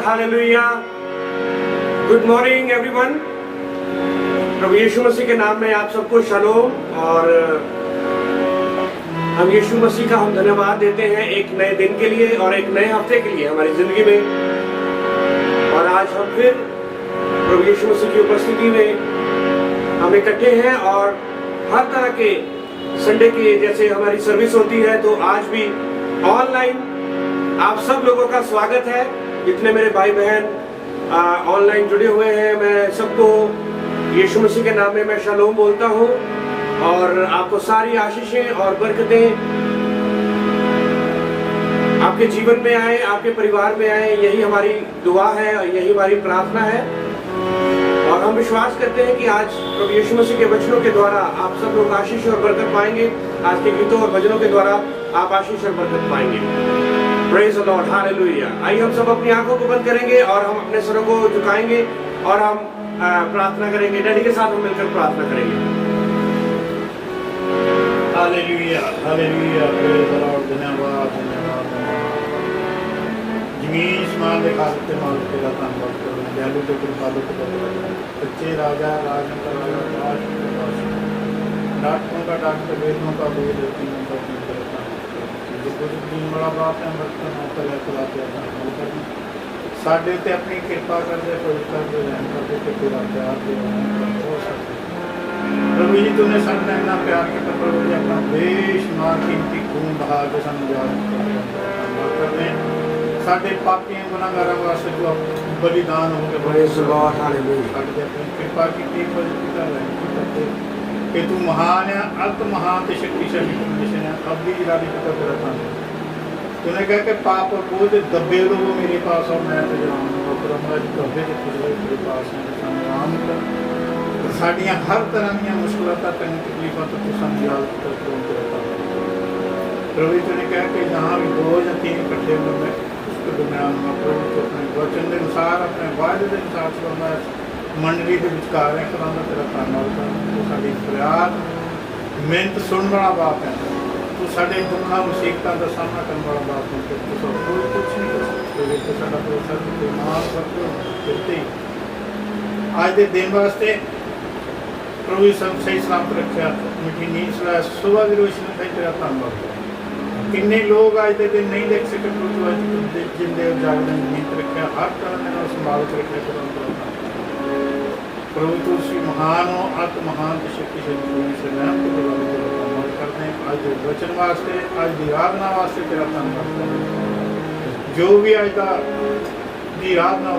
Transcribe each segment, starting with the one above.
Hallelujah. Good morning everyone. प्रभु यीशु मसीह के नाम में आप सबको शलोम। और हम यीशु मसीह का हम धन्यवाद देते हैं एक नए दिन के लिए और एक नए हफ्ते के लिए हमारी जिंदगी में। और आज हम फिर प्रभु यीशु मसीह की उपस्थिति में हम इकट्ठे हैं और हर तरह के संडे की जैसे हमारी सर्विस होती है तो आज भी ऑनलाइन आप सब लोगों का स्वागत है। जितने मेरे भाई बहन ऑनलाइन जुड़े हुए हैं, मैं सबको यीशु मसीह के नाम में मैं शलोम बोलता हूँ और आपको सारी आशीषें और बरकतें आपके जीवन में आए, आपके परिवार में आए, यही हमारी दुआ है और यही हमारी प्रार्थना है। और हम विश्वास करते हैं कि आज प्रभु यीशु मसीह के वचनों के द्वारा आप सब लोग आशीष और बरकत पाएंगे। आज के गीतों और भजनों के द्वारा आप आशीष और बरकत पाएंगे। Praise the lord, hallelujah. आइए हम सब अपनी आंखों को बंद करेंगे और हम अपने सरों को झुकाएंगे और हम प्रार्थना करेंगे। डैडी के साथ हम मिलकर प्रार्थना करेंगे। Hallelujah, hallelujah, praise the Lord. धन्यवाद, धन्यवाद। जमीन आसमान के खालिक के मालिक तेरा धन्यवाद करते हैं। दयालु के कृपालु के सच्चे राजा, राज का राजा, राज का बादशाह, डॉक्टरों का डॉक्टर, वेदों का वेद, तीनों का तीन करता है। जो कुछ दिन बड़ा बात है बर्तन होकर चलाते हैं साढ़े ते अपनी कृपा कर दे, पवित्र दे, रहम कर दे, तेरा प्यार दे हो सकते। प्रभु जी तुमने साढ़े इतना प्यार किया, प्रभु जी अपना बेशुमार कीमती खून बहा के सामने साढ़े पापियों गुनाहगारों वास्ते जो बलिदान हो गए बड़े अपनी कृपा की कि तू महान है, अल्प महान ते शक्तिशाली परमेश्वर है। अब भी जिलाली पिता तेरा धन्यवाद। तूने कहा कि पाप और बोझ दबे लोग मेरे पास और मैं तो जाऊँगा दबे तेरे पास साड़ियाँ हर तरह दी मुश्किलों तेन तकलीफों तो तू समझाल प्रभु तूने कहा कि जहाँ भी दो या तीन इकट्ठे होंगे उसके दरम्यान प्रभु तो अपने वचन के अनुसार अपने वायदे के अनुसार चलाना मंडली के विचकार है कराना तेरा धन्यवाद। तो साड़ी फरियाद मिहनत सुन वाला बाप है, तू साढ़े दुखा मुसीबतों का सामना करने वाला बाप है। तो कोई कुछ नहीं कर सकते तो साਡਾ भरोसा तो मान करते आज के दिन वास्ते प्रभु सब सही सलामत रखा, मिठी नींद सुलाया, सुबह की रोशनी में तेरा धन्यवाद। किन्ने लोग आज के दिन नहीं देख सके प्रभु आज जिंदे जागने नींद रखा, हर तरह ने संभाल के रखा प्रभु तू उसी महान हो, अत महान शक्ति से करते हैं। आज वचन वास्ते, आज की आराधना वास्ते तेरा धन्यवाद। जो भी आज का दी आराधना हो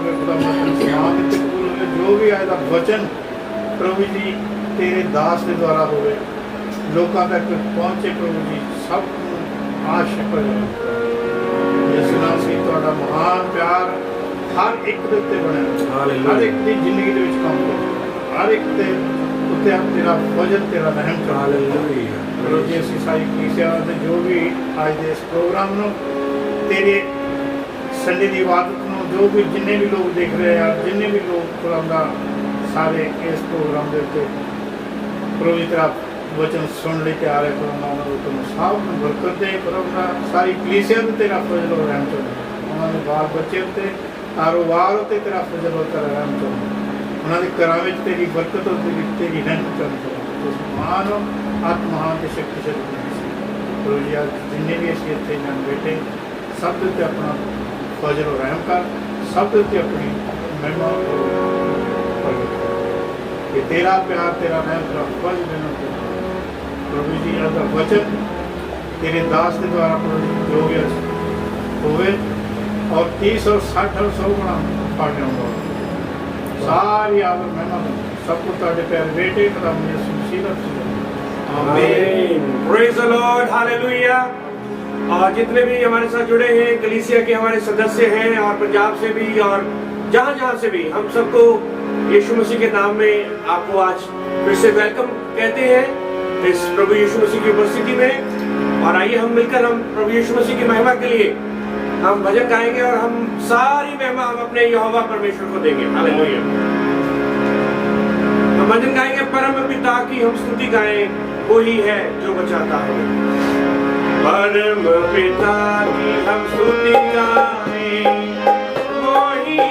जो भी आज का वचन प्रभु जी तेरे दास के द्वारा हो लोगों तक पहुँचे प्रभु जी सब आशीष तुहाडा महान प्यार हर एक दे उत्ते बने, हर एक की जिंदगी दे विच काम करे, हर एक दे उत्ते तेरा वजन तेरा रहम करो जी। असीं सारी कलीसिया ते जो भी आज दे इस प्रोग्राम नूं तेरे संडे की इबादत नूं जो भी जिन्ने भी लोग देख रहे हैं, जिन्ने भी लोग खुदा सारे इस प्रोग्राम के उत्ते प्रभु तेरा वचन सुन ले तैयार है तुम सब बरकत दे। प्रभु सारी कलीसिया ते तेरा फजल और रहम करो, उन्होंने बाल बच्चे उत्ते कारोबार उत्ते तेरा फजल और तेरा रहम करो, उन्होंने घरों में तेरी बरकत और तेरी रहमत करो। महान आत्महान की शक्ति से प्रभु जी आज जिन्ने भी असीं इत्थे बैठे सब उत्ते अपना फजल और रहम कर, सब उत्ते अपनी महिमा कि तेरा प्यार तेरा रहम तेरा फज देना प्रभु जी आज का वचन तेरे दास के द्वारा प्रभु जी जो भी होवे और 30 और 60 और 100 गुना पाने होगा सारी आदर महिमा सबको तेरे प्यारे बेटे खुदा यीशु मसीह आमीन। Praise the lord, hallelujah. और जितने भी हमारे साथ जुड़े हैं, कलीसिया के हमारे सदस्य हैं और पंजाब से भी और जहाँ से भी, हम सबको यीशु मसीह के नाम में आपको आज फिर से वेलकम कहते हैं इस प्रभु यीशु मसीह की उपस्थिति में। और आइए हम मिलकर हम प्रभु यीशु मसीह की महिमा के लिए हम भजन गाएंगे और हम सारी महिमा हम अपने यहोवा परमेश्वर को देंगे। हालेलुया। हम भजन गाएंगे, परम पिता की हम स्तुति गाएं, वही है जो बचाता है। परम पिता की हम स्तुति गाएं, वही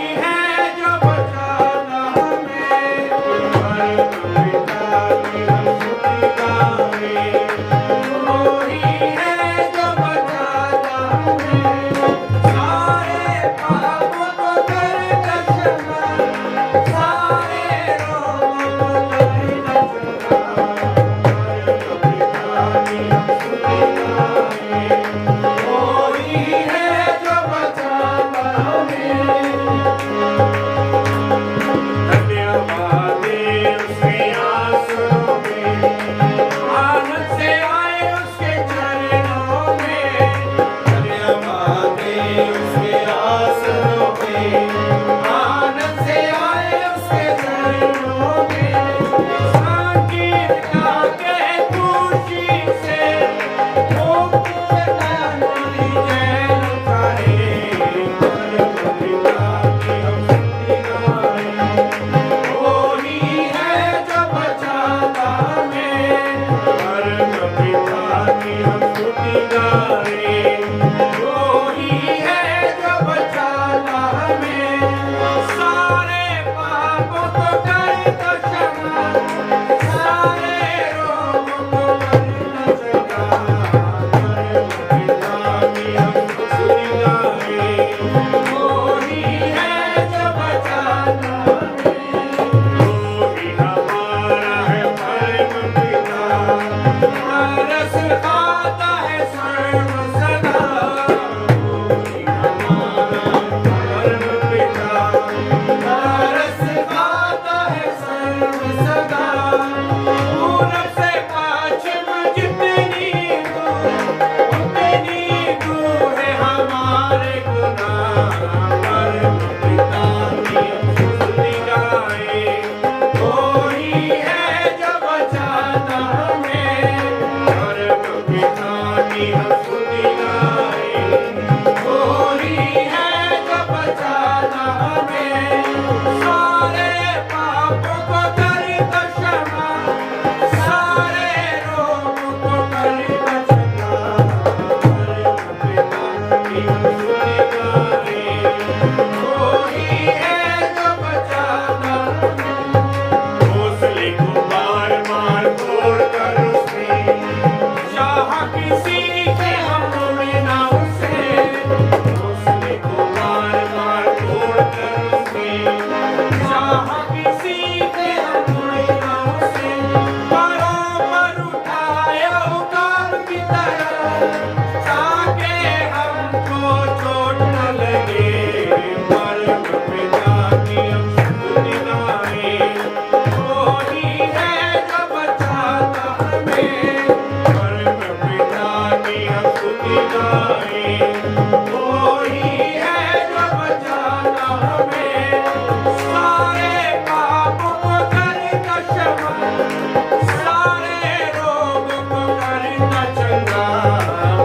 सारे रोगों को करता चंगा,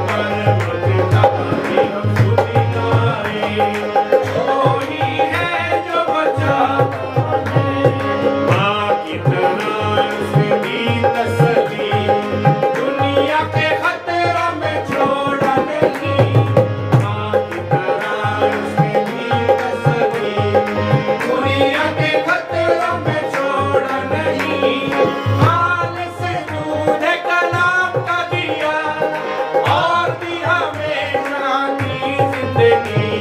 परम पिता की हम स्तुति गाएं। वही है जो बचाता है, माँ की तरह उसने दी तसल्ली, दुनिया के खतरों में छोड़ा नहीं। माँ की तरह उसने दी तसल्ली, दुनिया के खतरों में छोड़ा नहीं। हाल से दूध कलाम का दिया और दी हमेशा की जिंदगी,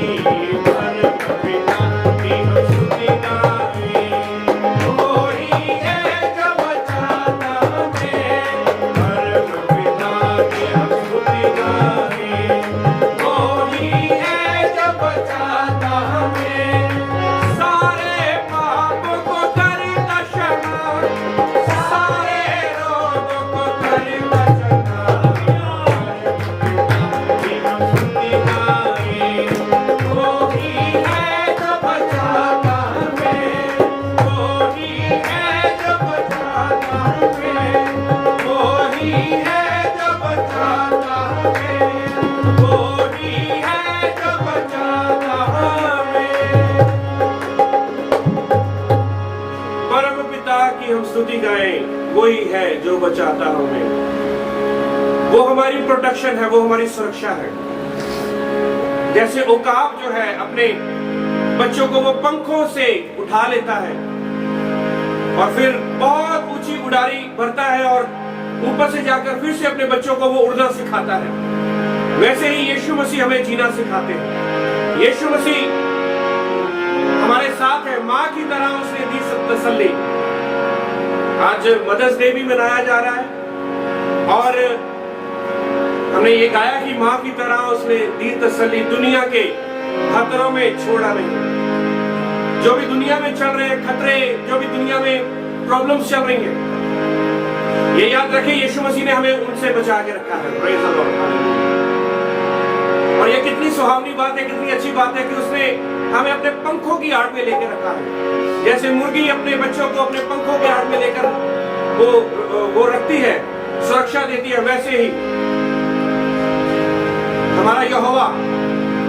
परम पिता की हम स्तुति गाएं। वही है जो बचाता हमें, परम पिता की हम स्तुति गाएं। वही है जो बचाता हमें, सारे पापों को करता क्षमा, सारे रोगों को करता चंगा, की हम स्तुति गाएं। वही है जो बचाता हमें, वही है जो बचाता हमें, वही है जो बचाता हमें, वही है जो बचाता हमें। परम पिता की हम स्तुति गाएं, वही है जो बचाता हमें। वो हमारी प्रोटेक्शन है, वो हमारी सुरक्षा है। जैसे उकाब जो है अपने बच्चों को वो पंखों से उठा लेता है और फिर बहुत ऊंची उड़ारी भरता है और ऊपर से जाकर फिर से अपने बच्चों को वो उड़ना सिखाता है, वैसे ही यीशु मसीह हमें जीना सिखाते हैं। यीशु मसीह हमारे साथ है, माँ की तरह उसने दी तसल्ली। आज मदर्स डे भी मनाया जा रहा है और हमने ये गाया कि माँ की तरह उसने दी तसल्ली, दुनिया के खतरों में छोड़ा नहीं। जो भी दुनिया में चल रहे हैं खतरे, जो भी दुनिया में प्रॉब्लम्स चल रही हैं, ये याद रखें यीशु मसीह ने हमें उनसे बचा के रखा है। Praise the Lord. और ये कितनी सुहावनी बात है, कितनी अच्छी बात है कि उसने हमें अपने पंखों की आड़ में लेकर रखा है। जैसे मुर्गी अपने बच्चों को अपने पंखों की आड़ में लेकर वो रखती है, सुरक्षा देती है, वैसे ही हमारा यहोवा,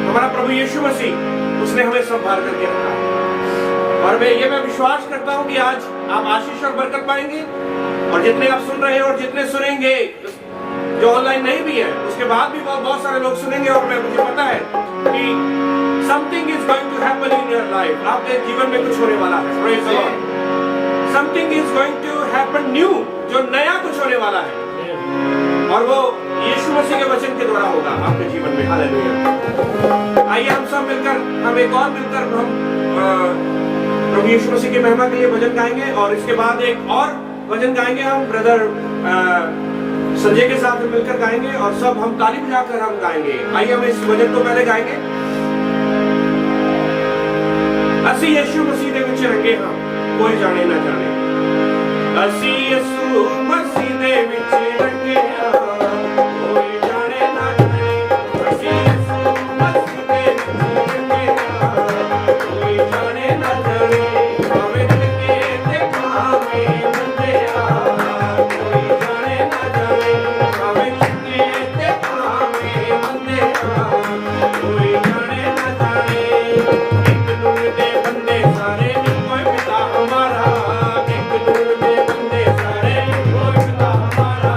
हमारा प्रभु यीशु मसीह, उसने हमें संभाल करके रखा है। और मैं विश्वास करता हूं कि आज आप आशीष और बरकत पाएंगे, और जितने आप सुन रहे हैं और जितने सुनेंगे, जो ऑनलाइन नहीं भी है, उसके बाद भी बहुत सारे लोग सुनेंगे। और मुझे पता है कि something is going to happen in your life, आपके जीवन में कुछ होने वाला है। Praise the Lord. Something is going to happen new, जो नया कुछ होने वाला है, और वो यीशु मसीह के वचन के द्वारा होगा आपके जीवन में। हालेलुया। आइए हम सब मिलकर, हम एक और मिलकर प्रभु यीशु मसीह की महिमा के लिए भजन गाएंगे, और इसके बाद एक और भजन गाएंगे हम ब्रदर संजय के साथ मिलकर गाएंगे, और सब हम ताली बजाकर हम गाएंगे। आइए हम इस भजन को पहले गाएंगे। असी यीशु मसीह दे विच रंगे हम, कोई जाने ना जाने। असी यीशु मसीह दे विच रंगे हम, कोई जाने ना जाने। असी यीशु मसीह दे विच रंगे हम, कोई जाने ना जाने। भावें लगे ते भावें मंदे आ, कोई जाने ना जाने। भावें लगे ते भावें मंदे आ, कोई जाने ना जाने। एक नूर दे बंदे सारे कोई पिता हमारा, एक नूर दे बंदे सारे कोई पिता हमारा।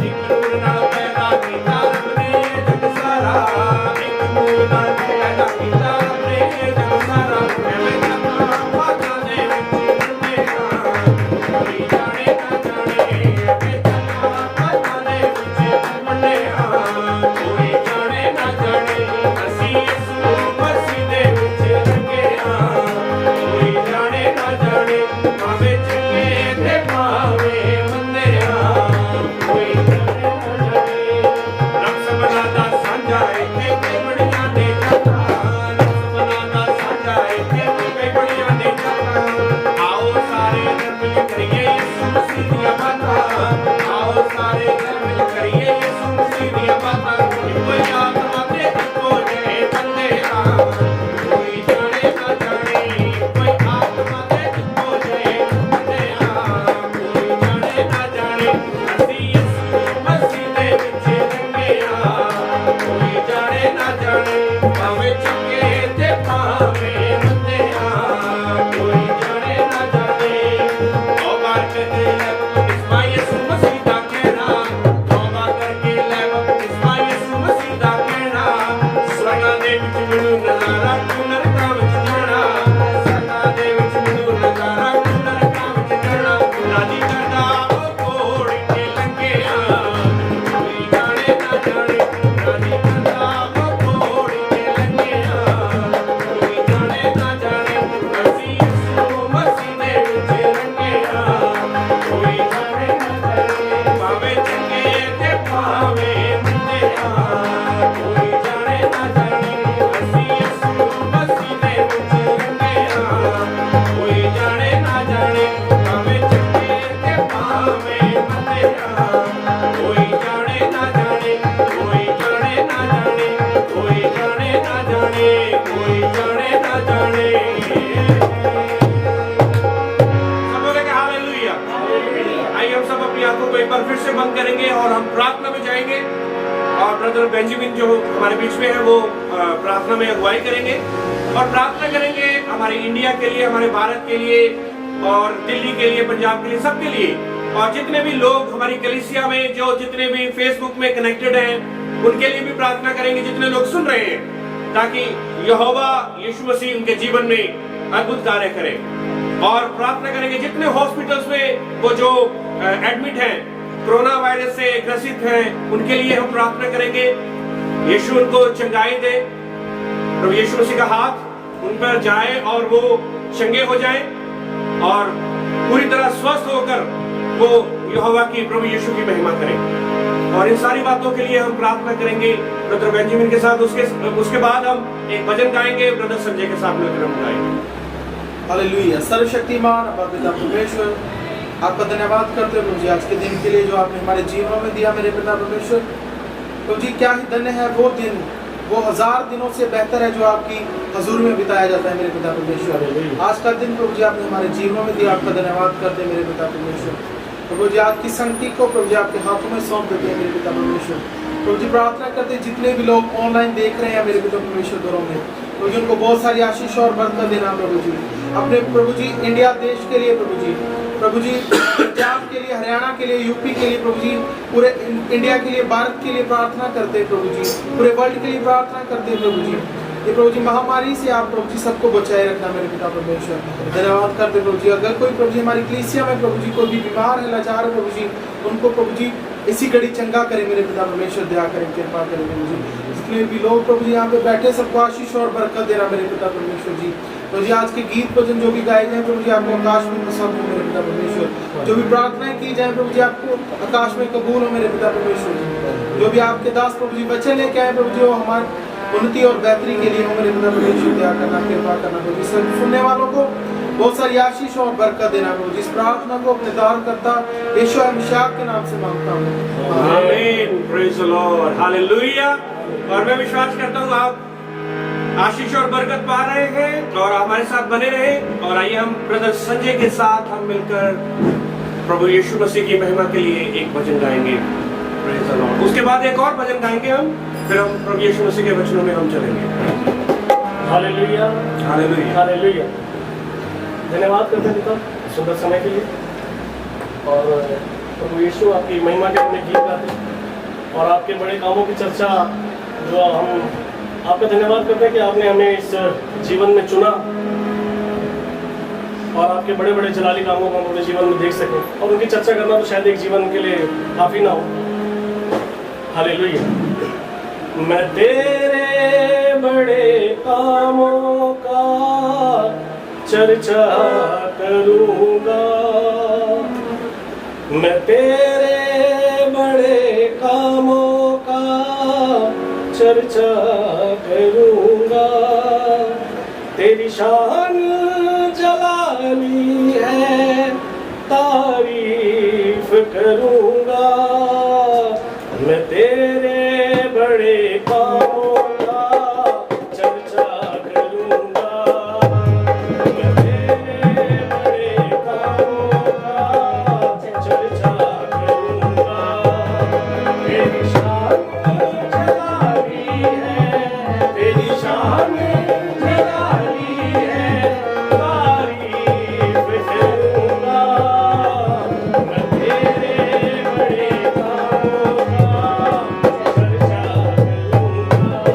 एक नूर नाल पैदा कीता रब ने जग सारा, एक नूर नाल पैदा कीता रब ने जग सारा। एवें जन्ना बादल दे विच रंगे आ, कोई जाने ना जाने। एवें जन्ना बादल दे विच रंगे आ, कोई जाने ना जाने। असी यीशु मसीह दे विच रंगे आ, कोई जाने ना जाने। भावें चंगे ते भावें मंदे आ, कोई जाने ना जाने। रब सबना दा साझा इत्थे ते बड़ियां ने जाता, रब सबना दा साझा इत्थे ते बड़ियां ने जाता। आओ सारे रब मिल करिए यीशु मसीह दियां बातां, आओ सारे रब मिल करिए यीशु मसीह दियां बातां। कोई आत्मा ते को जाए बंदे आ, कोई जाने ना जाने। कोई आत्मा ते को जाए बंदे आ, कोई जाने आंखों को एक बार फिर से बंद करेंगे और हम प्रार्थना में जाएंगे। और ब्रदर बेंजामिन जो हमारे बीच में है वो प्रार्थना में अगुवाई करेंगे और प्रार्थना करेंगे हमारे इंडिया के लिए, हमारे भारत के लिए और दिल्ली के लिए, पंजाब के लिए, सबके लिए। और जितने भी लोग हमारी कलीसिया में जो जितने भी फेसबुक में कनेक्टेड हैं उनके लिए भी प्रार्थना करेंगे, जितने लोग सुन रहे हैं, ताकि यहोवा यीशु मसीह उनके जीवन में अद्भुत कार्य करे। और प्रार्थना करेंगे जितने हॉस्पिटल्स में वो जो एडमिट हैं, कोरोना वायरस से ग्रसित हैं, उनके लिए हम प्रार्थना करेंगे यीशु उनको चंगाई दे। प्रभु यीशु मसीह का हाथ उन पर जाए और वो चंगे हो जाएं और पूरी तरह स्वस्थ होकर वो यहोवा की, प्रभु यीशु की महिमा करें। और इन सारी बातों के लिए हम प्रार्थना करेंगे ब्रदर बेंजामिन के साथ। उसके बाद हम एक भजन गाएंगे, ब्रदर संजय के साथ मिलकर हम गाएंगे। हालेलुया। सर्वशक्तिमान अब्बा पिता परमेश्वर, आपका धन्यवाद करते हैं प्रभु जी आज के दिन के लिए जो आपने हमारे जीवनों में दिया मेरे पिता परमेश्वर। प्रभु जी क्या ही धन्य है वो दिन, वो 1000 दिनों से बेहतर है जो आपकी हजूर में बिताया जाता है मेरे पिता परमेश्वर। आज का दिन प्रभु जी आपने हमारे जीवनों में दिया, आपका धन्यवाद करते हैं मेरे पिता परमेश्वर। प्रभु जी आज की संगति को प्रभु जी आपके हाथों में सौंप देते हैं मेरे पिता परमेश्वर। प्रभु जी प्रार्थना करते हैं जितने भी लोग ऑनलाइन देख रहे हैं मेरे पिता परमेश्वर घरों में, प्रभु जी उनको बहुत सारी आशीष और बरकत देना प्रभु जी। अपने प्रभु जी इंडिया देश के लिए प्रभु जी पंजाब के लिए, हरियाणा के लिए, यूपी के लिए प्रभु जी, पूरे इंडिया के लिए, भारत के लिए प्रार्थना करते हैं प्रभु जी, पूरे वर्ल्ड के लिए प्रार्थना करते हैं प्रभु जी। ये प्रभु जी महामारी से आप प्रभु जी सबको बचाए रखना मेरे पिता परमेश्वर। धन्यवाद करते प्रभु जी। अगर कोई प्रभु जी हमारी कलीसिया में प्रभु जी कोई भी बीमार है, लाचार है प्रभु जी, उनको प्रभु जी इसी घड़ी चंगा करें मेरे पिता परमेश्वर, दया करें, कृपा करें प्रभु जी। जितने भी लोग प्रभु जी यहाँ पे बैठे सबको आशीष और बरकत देना मेरे पिता परमेश्वर जी। प्रभु जी आज के गीत भजन जो भी गाए जाए प्रभु जी आपको आकाश में पसंद हो मेरे पिता परमेश्वर। जो भी प्रार्थनाएं की जाए प्रभु जी आपको आकाश में कबूल हो मेरे पिता परमेश्वर जी। जो भी आपके दास प्रभु जी वचन लेके आए प्रभु जी वो हमारे उन्नति और बेहतरी के लिए हो मेरे पिता परमेश्वर, दया करना, कृपा करना प्रभु जी। सब सुनने वालों को बहुत सारी आशीष और बरकत देना प्रभु जी। इस प्रार्थना को अपने दान करता यीशु मसीह के नाम से मांगता हूँ, आमीन। Praise the lord, hallelujah. और मैं विश्वास करता हूँ आप आशीष और बरकत पा रहे हैं और हमारे साथ बने रहे। और आइए हम ब्रदर संजय के साथ हम मिलकर प्रभु यीशु मसीह की महिमा के लिए एक भजन गाएंगे, प्रेज द लॉर्ड। उसके बाद एक और भजन गाएंगे हम, फिर हम प्रभु यीशु मसीह के वचनों में हम चलेंगे। Hallelujah, hallelujah, hallelujah. धन्यवाद करते हैं पिता सुंदर समय के लिए। और प्रभु यीशु आपकी महिमा के अपने गीत गाते हैं और आपके बड़े कामों की चर्चा जो हम आपका धन्यवाद करते हैं कि आपने हमें इस जीवन में चुना और आपके बड़े बड़े जलाली कामों को हम अपने जीवन में देख सकें। और उनकी चर्चा करना तो शायद एक जीवन के लिए काफ़ी ना हो। हालेलुया। मैं तेरे बड़े कामों का चर्चा करूँगा, मैं तेरे बड़े कामों का चर्चा करूँगा। तेरी शान जलाली है, तारीफ करूँगा, मैं तेरे बड़े कामों का चर्चा करूँगा, मैं तेरे बड़े कामों का चर्चा करूँगा। तेरी शान जलाली है, तेरी शान जलाली है, तारीफ करूँगा, मैं तेरे बड़े कामों का चर्चा करूँगा।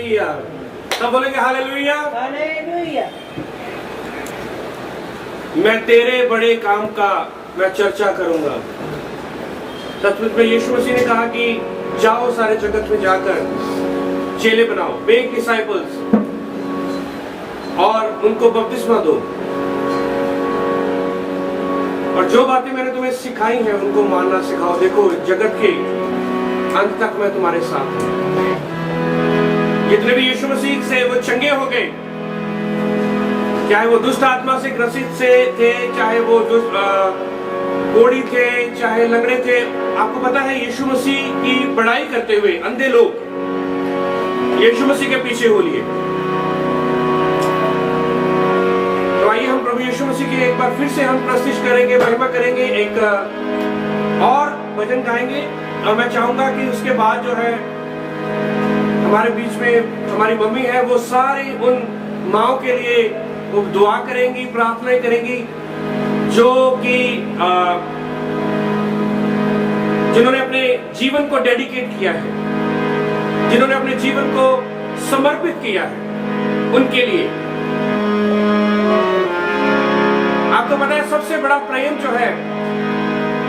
हालेलुया। सब बोलेंगे हालेलुया। हालेलुया। मैं तेरे बड़े काम का मैं चर्चा करूंगा। सचमुच में यीशु मसीह ने कहा कि जाओ सारे जगत में जाकर चेले बनाओ, मेक डिसाइपल्स, और उनको बपतिस्मा दो, और जो बातें मैंने तुम्हें सिखाई हैं उनको मानना सिखाओ। देखो जगत के अंत तक मैं तुम्हारे साथ हूं। जितने भी यीशु मसीह से वो चंगे हो गए, चाहे वो दुष्ट आत्मा से ग्रसित से थे, चाहे वो कोढ़ी थे, चाहे लंगड़े थे, आपको पता है यीशु मसीह की बड़ाई करते हुए अंधे लोग यीशु मसीह के पीछे हो लिए। तो आइए हम प्रभु यीशु मसीह की एक बार फिर से हम प्रस्तुत करेंगे, महिमा करेंगे, एक और भजन गाएंगे। और मैं चाहूंगा कि उसके बाद जो है हमारे बीच में हमारी मम्मी है, वो सारी उन माओं के लिए वो दुआ करेंगी, प्रार्थनाएं करेंगी, जो कि जिन्होंने अपने जीवन को डेडिकेट किया है, जिन्होंने अपने जीवन को समर्पित किया है, उनके लिए। आपको पता है सबसे बड़ा प्रेम जो है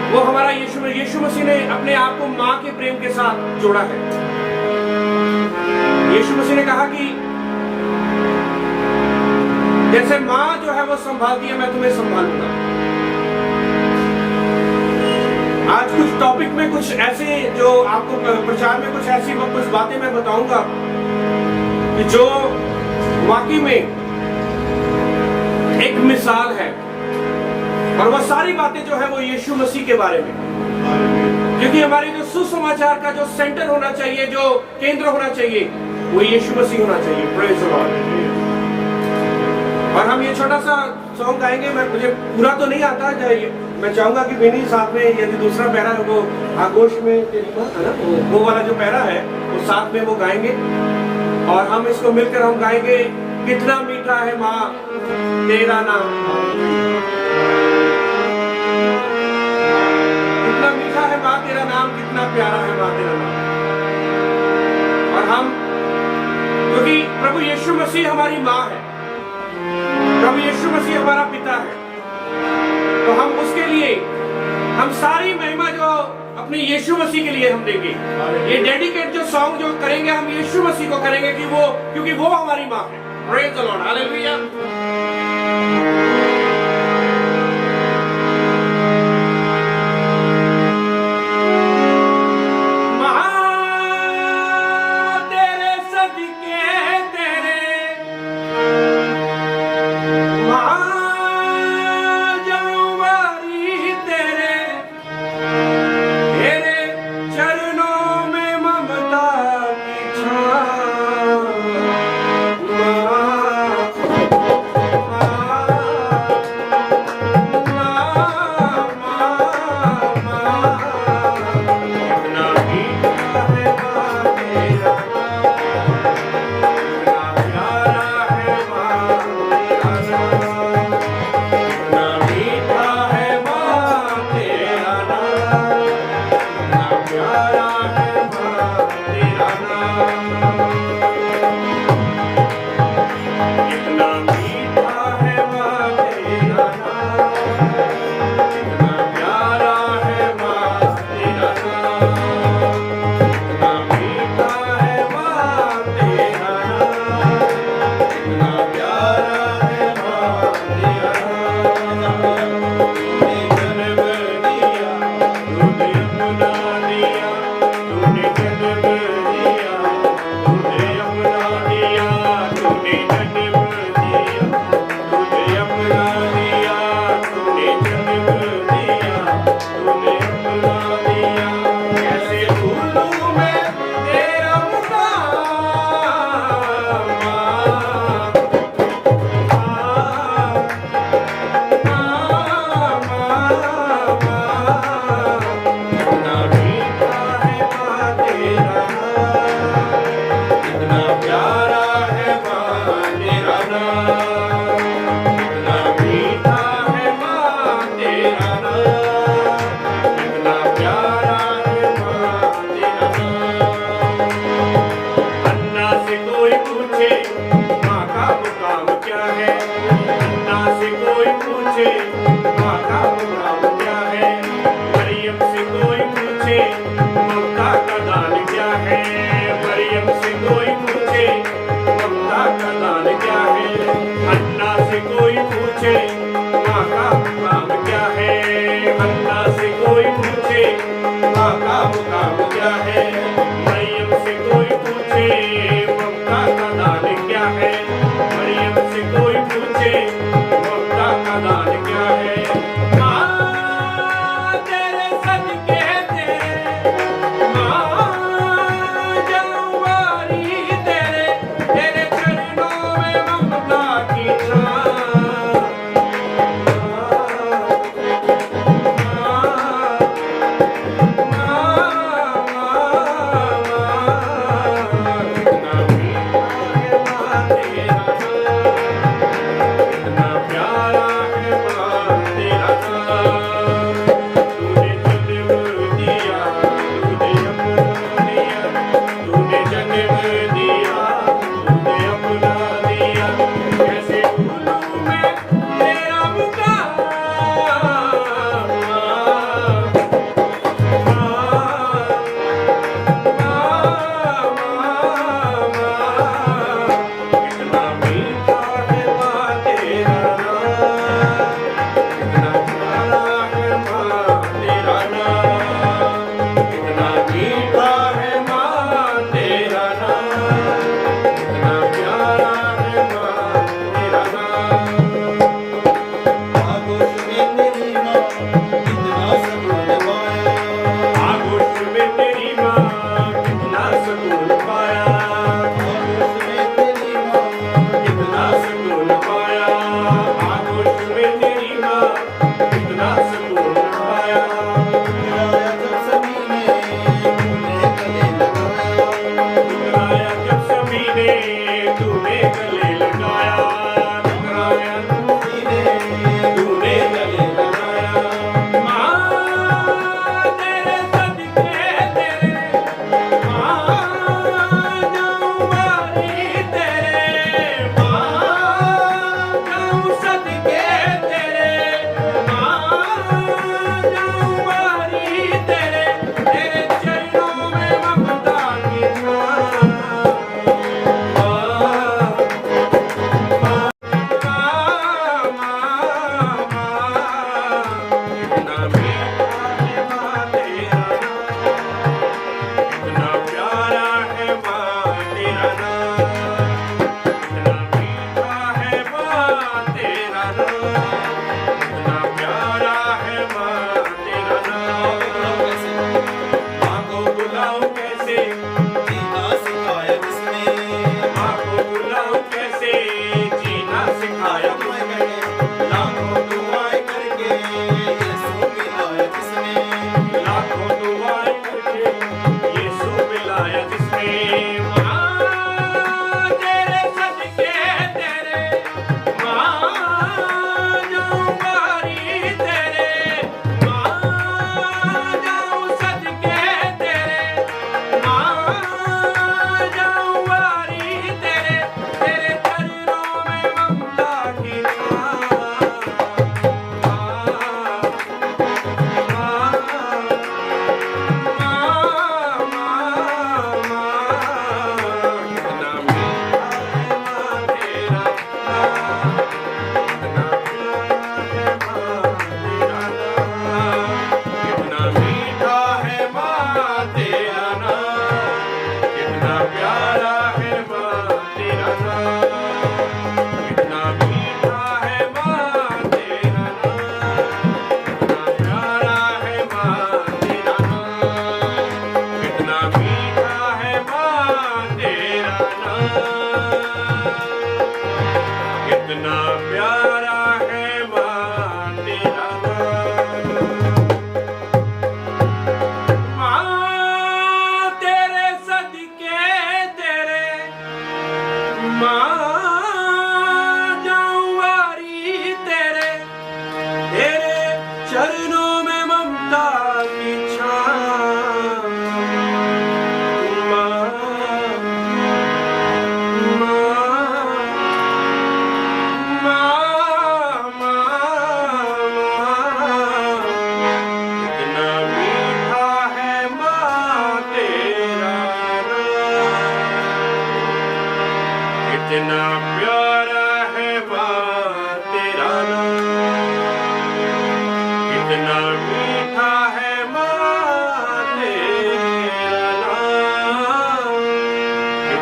वो हमारा यीशु मसीह ने अपने आप को माँ के प्रेम के साथ जोड़ा है। यीशु मसीह ने कहा कि जैसे माँ जो है वो संभालती है, मैं तुम्हें संभालूंगा। आज कुछ टॉपिक में कुछ ऐसे जो आपको प्रचार में कुछ ऐसी कुछ बातें मैं बताऊंगा कि जो वाकई में एक मिसाल है, और वह सारी बातें जो है वो यीशु मसीह के बारे में, क्योंकि हमारी जो सुसमाचार का जो सेंटर होना चाहिए, जो केंद्र होना चाहिए, वो यीशु मसीह होना चाहिए। Praise the Lord. और हम ये छोटा सा सॉन्ग गाएंगे। मुझे पूरा तो नहीं आता है, मैं चाहूंगा कि विनी साथ में यदि दूसरा पैरा है वो आगोश में तेरी मां है ना, वो वाला जो पैरा है वो साथ में वो गाएंगे, और हम इसको मिलकर हम गाएंगे, कितना मीठा है माँ तेरा नाम, कितना मीठा है माँ तेरा नाम, कितना प्यारा है माँ तेरा नाम। और हम, क्योंकि प्रभु यीशु मसीह हमारी माँ है, प्रभु यीशु मसीह हमारा पिता है, तो हम उसके लिए हम सारी महिमा जो अपने यीशु मसीह के लिए हम देंगे। ये डेडिकेट जो सॉन्ग जो करेंगे हम यीशु मसीह को करेंगे, कि वो, क्योंकि वो हमारी माँ है। Praise the lord. हालेलुया। पूछे ममता का दान क्या है, मरियम से कोई पूछे ममता का दान क्या है। माँ तेरे सदके तेरे, माँ जलवारी तेरे, तेरे चरणों में ममता की छाँ।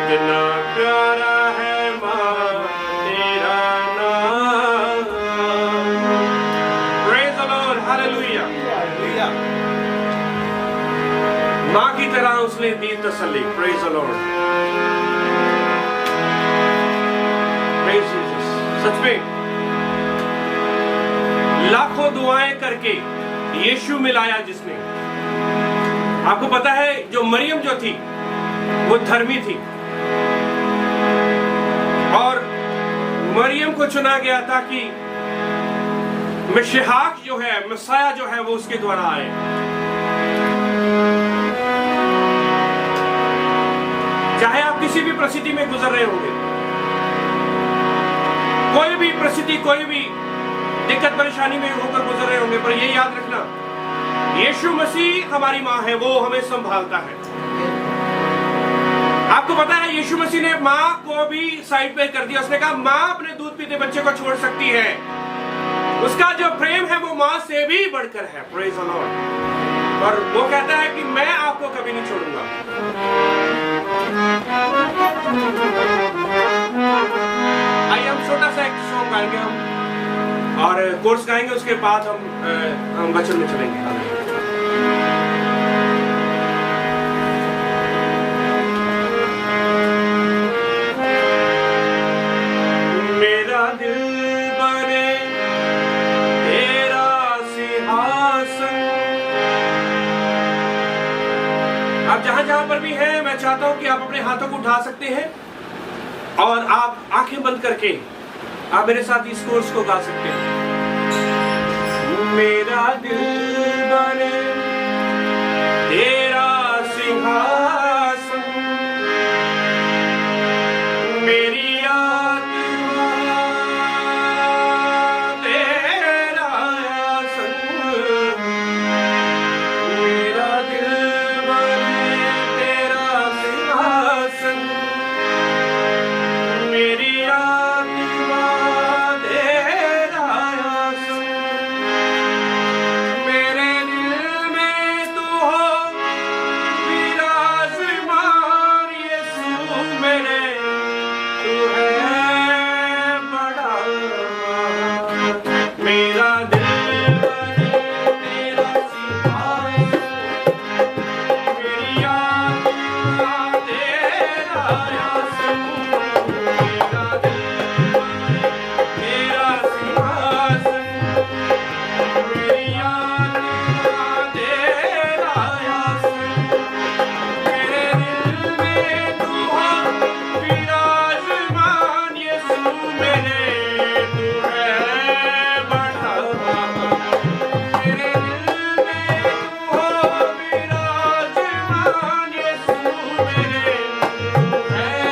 कितना प्यारा है माँ तेरा नाम। Praise the lord, hallelujah. माँ की तरह उसने दी तसल्ली। Praise the lord, praise Jesus. सच में लाखों दुआएं करके यीशु मिलाया जिसने। आपको पता है जो मरियम जो थी वो धर्मी थी और मरियम को चुना गया था कि मशीहाक जो है, मसाया जो है वो उसके द्वारा आए। चाहे आप किसी भी परिस्थिति में गुजर रहे होंगे, कोई भी परिस्थिति, कोई भी दिक्कत परेशानी में होकर गुजर रहे होंगे, पर ये याद रखना यीशु मसीह हमारी माँ है, वो हमें संभालता है। आपको पता है यीशु मसीह ने माँ को भी साइड पे कर दिया। उसने कहा माँ अपने दूध पीते बच्चे को छोड़ सकती है, उसका जो प्रेम है वो माँ से भी बढ़कर है। Praise the Lord. और वो कहता है कि मैं आपको कभी नहीं छोड़ूंगा। आइए हम छोटा सा एक सॉन्ग गाएंगे हम और कोर्स गाएंगे, उसके बाद हम वचन में चलेंगे। मेरा दिल बने तेरा सिंहासन। आप जहां पर भी हैं, मैं चाहता हूं कि आप अपने हाथों को उठा सकते हैं और आप आंखें बंद करके आप मेरे साथ इस कोर्स को गा सकते हैं। मेरा दिल बने तेरा सिंहासन, मेरी आत्मा तेरा आसन। मेरा दिल बने तेरा सिंहासन, मेरी आत्मा तेरा आसन। मेरे दिल में तू हो विराजमान यीशु मेरे, तू है बड़ा महान। मेरा दिल बने तेरा सिंहासन, मेरी आत्मा तेरा आसन। मेरा दिल बने तेरा सिंहासन, मेरी आत्मा तेरा आसन। मेरे दिल में तू हो विराजमान यीशु मेरे, तू है बड़ा महान। मेरे दिल में तू हो विराजमान यीशु मेरे, तू है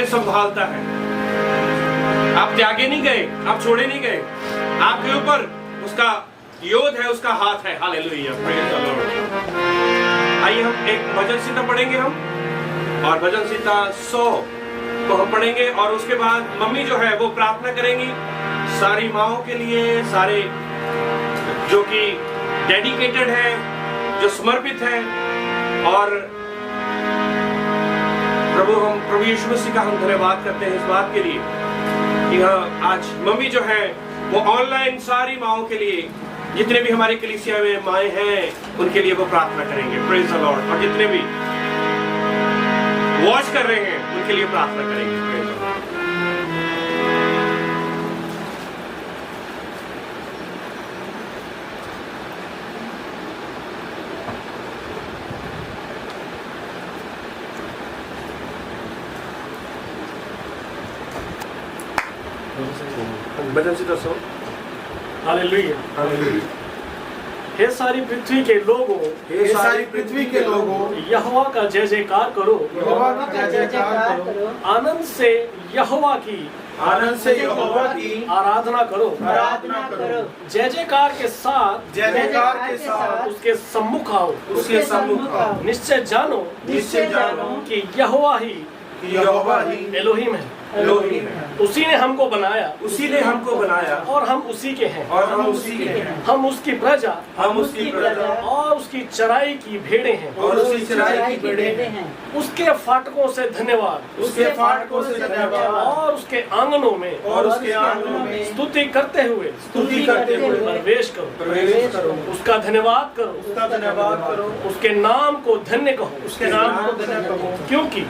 संभालता है। आप त्यागे नहीं गए, आप छोड़े नहीं गए, आपके ऊपर उसका योद्ध है, उसका हाथ है। Hallelujah, praise the Lord. आइए हम एक भजन संहिता पढ़ेंगे हम, और भजन संहिता 100 को हम पढ़ेंगे, और उसके बाद मम्मी जो है वो प्रार्थना करेंगी सारी माओं के लिए, सारे जो कि डेडिकेटेड है, जो समर्पित है। और प्रभु यीशु मसीह का हम धन्यवाद करते हैं इस बात के लिए कि हाँ, आज मम्मी जो है वो ऑनलाइन सारी माओं के लिए, जितने भी हमारी कलीसिया में माएँ हैं उनके लिए वो प्रार्थना करेंगे। Praise the Lord. और जितने भी वॉच कर रहे हैं उनके लिए प्रार्थना करेंगे। Praise the lord. भजन संहिता 100। हालेलुया। हालेलुया। हे सारी पृथ्वी के लोगों, हे सारी पृथ्वी के लोगों, यहोवा का जय जयकार करो। यहोवा का जय जयकार करो। आनंद से यहोवा की, आनंद से यहोवा की आराधना करो। आराधना करो। जय जयकार के साथ, जय जयकार के साथ उसके सम्मुख आओ। उसके सम्मुख आओ। निश्चय जानो, निश्चय जानो कि यहोवा ही कि यहोवा ही एलोहिम है। एलोहिम है। उसी ने हमको बनाया, उसी ने हमको बनाया, और हम उसी के हैं। और हम उसी के हैं। हम उसकी प्रजा, हम उसकी प्रजा, और उसकी चराई की भेड़ें हैं। और उसकी चराई की भेड़ें हैं। उसके फाटकों से धन्यवाद, उसके फाटकों से धन्यवाद, और उसके आंगनों में, और उसके आंगनों में स्तुति करते हुए स्तुति करते हुए प्रवेश करो। प्रवेश करो। उसका धन्यवाद करो, उसका धन्यवाद करो। उसके नाम को धन्य कहो, उसके नाम को धन्य कहो। क्योंकि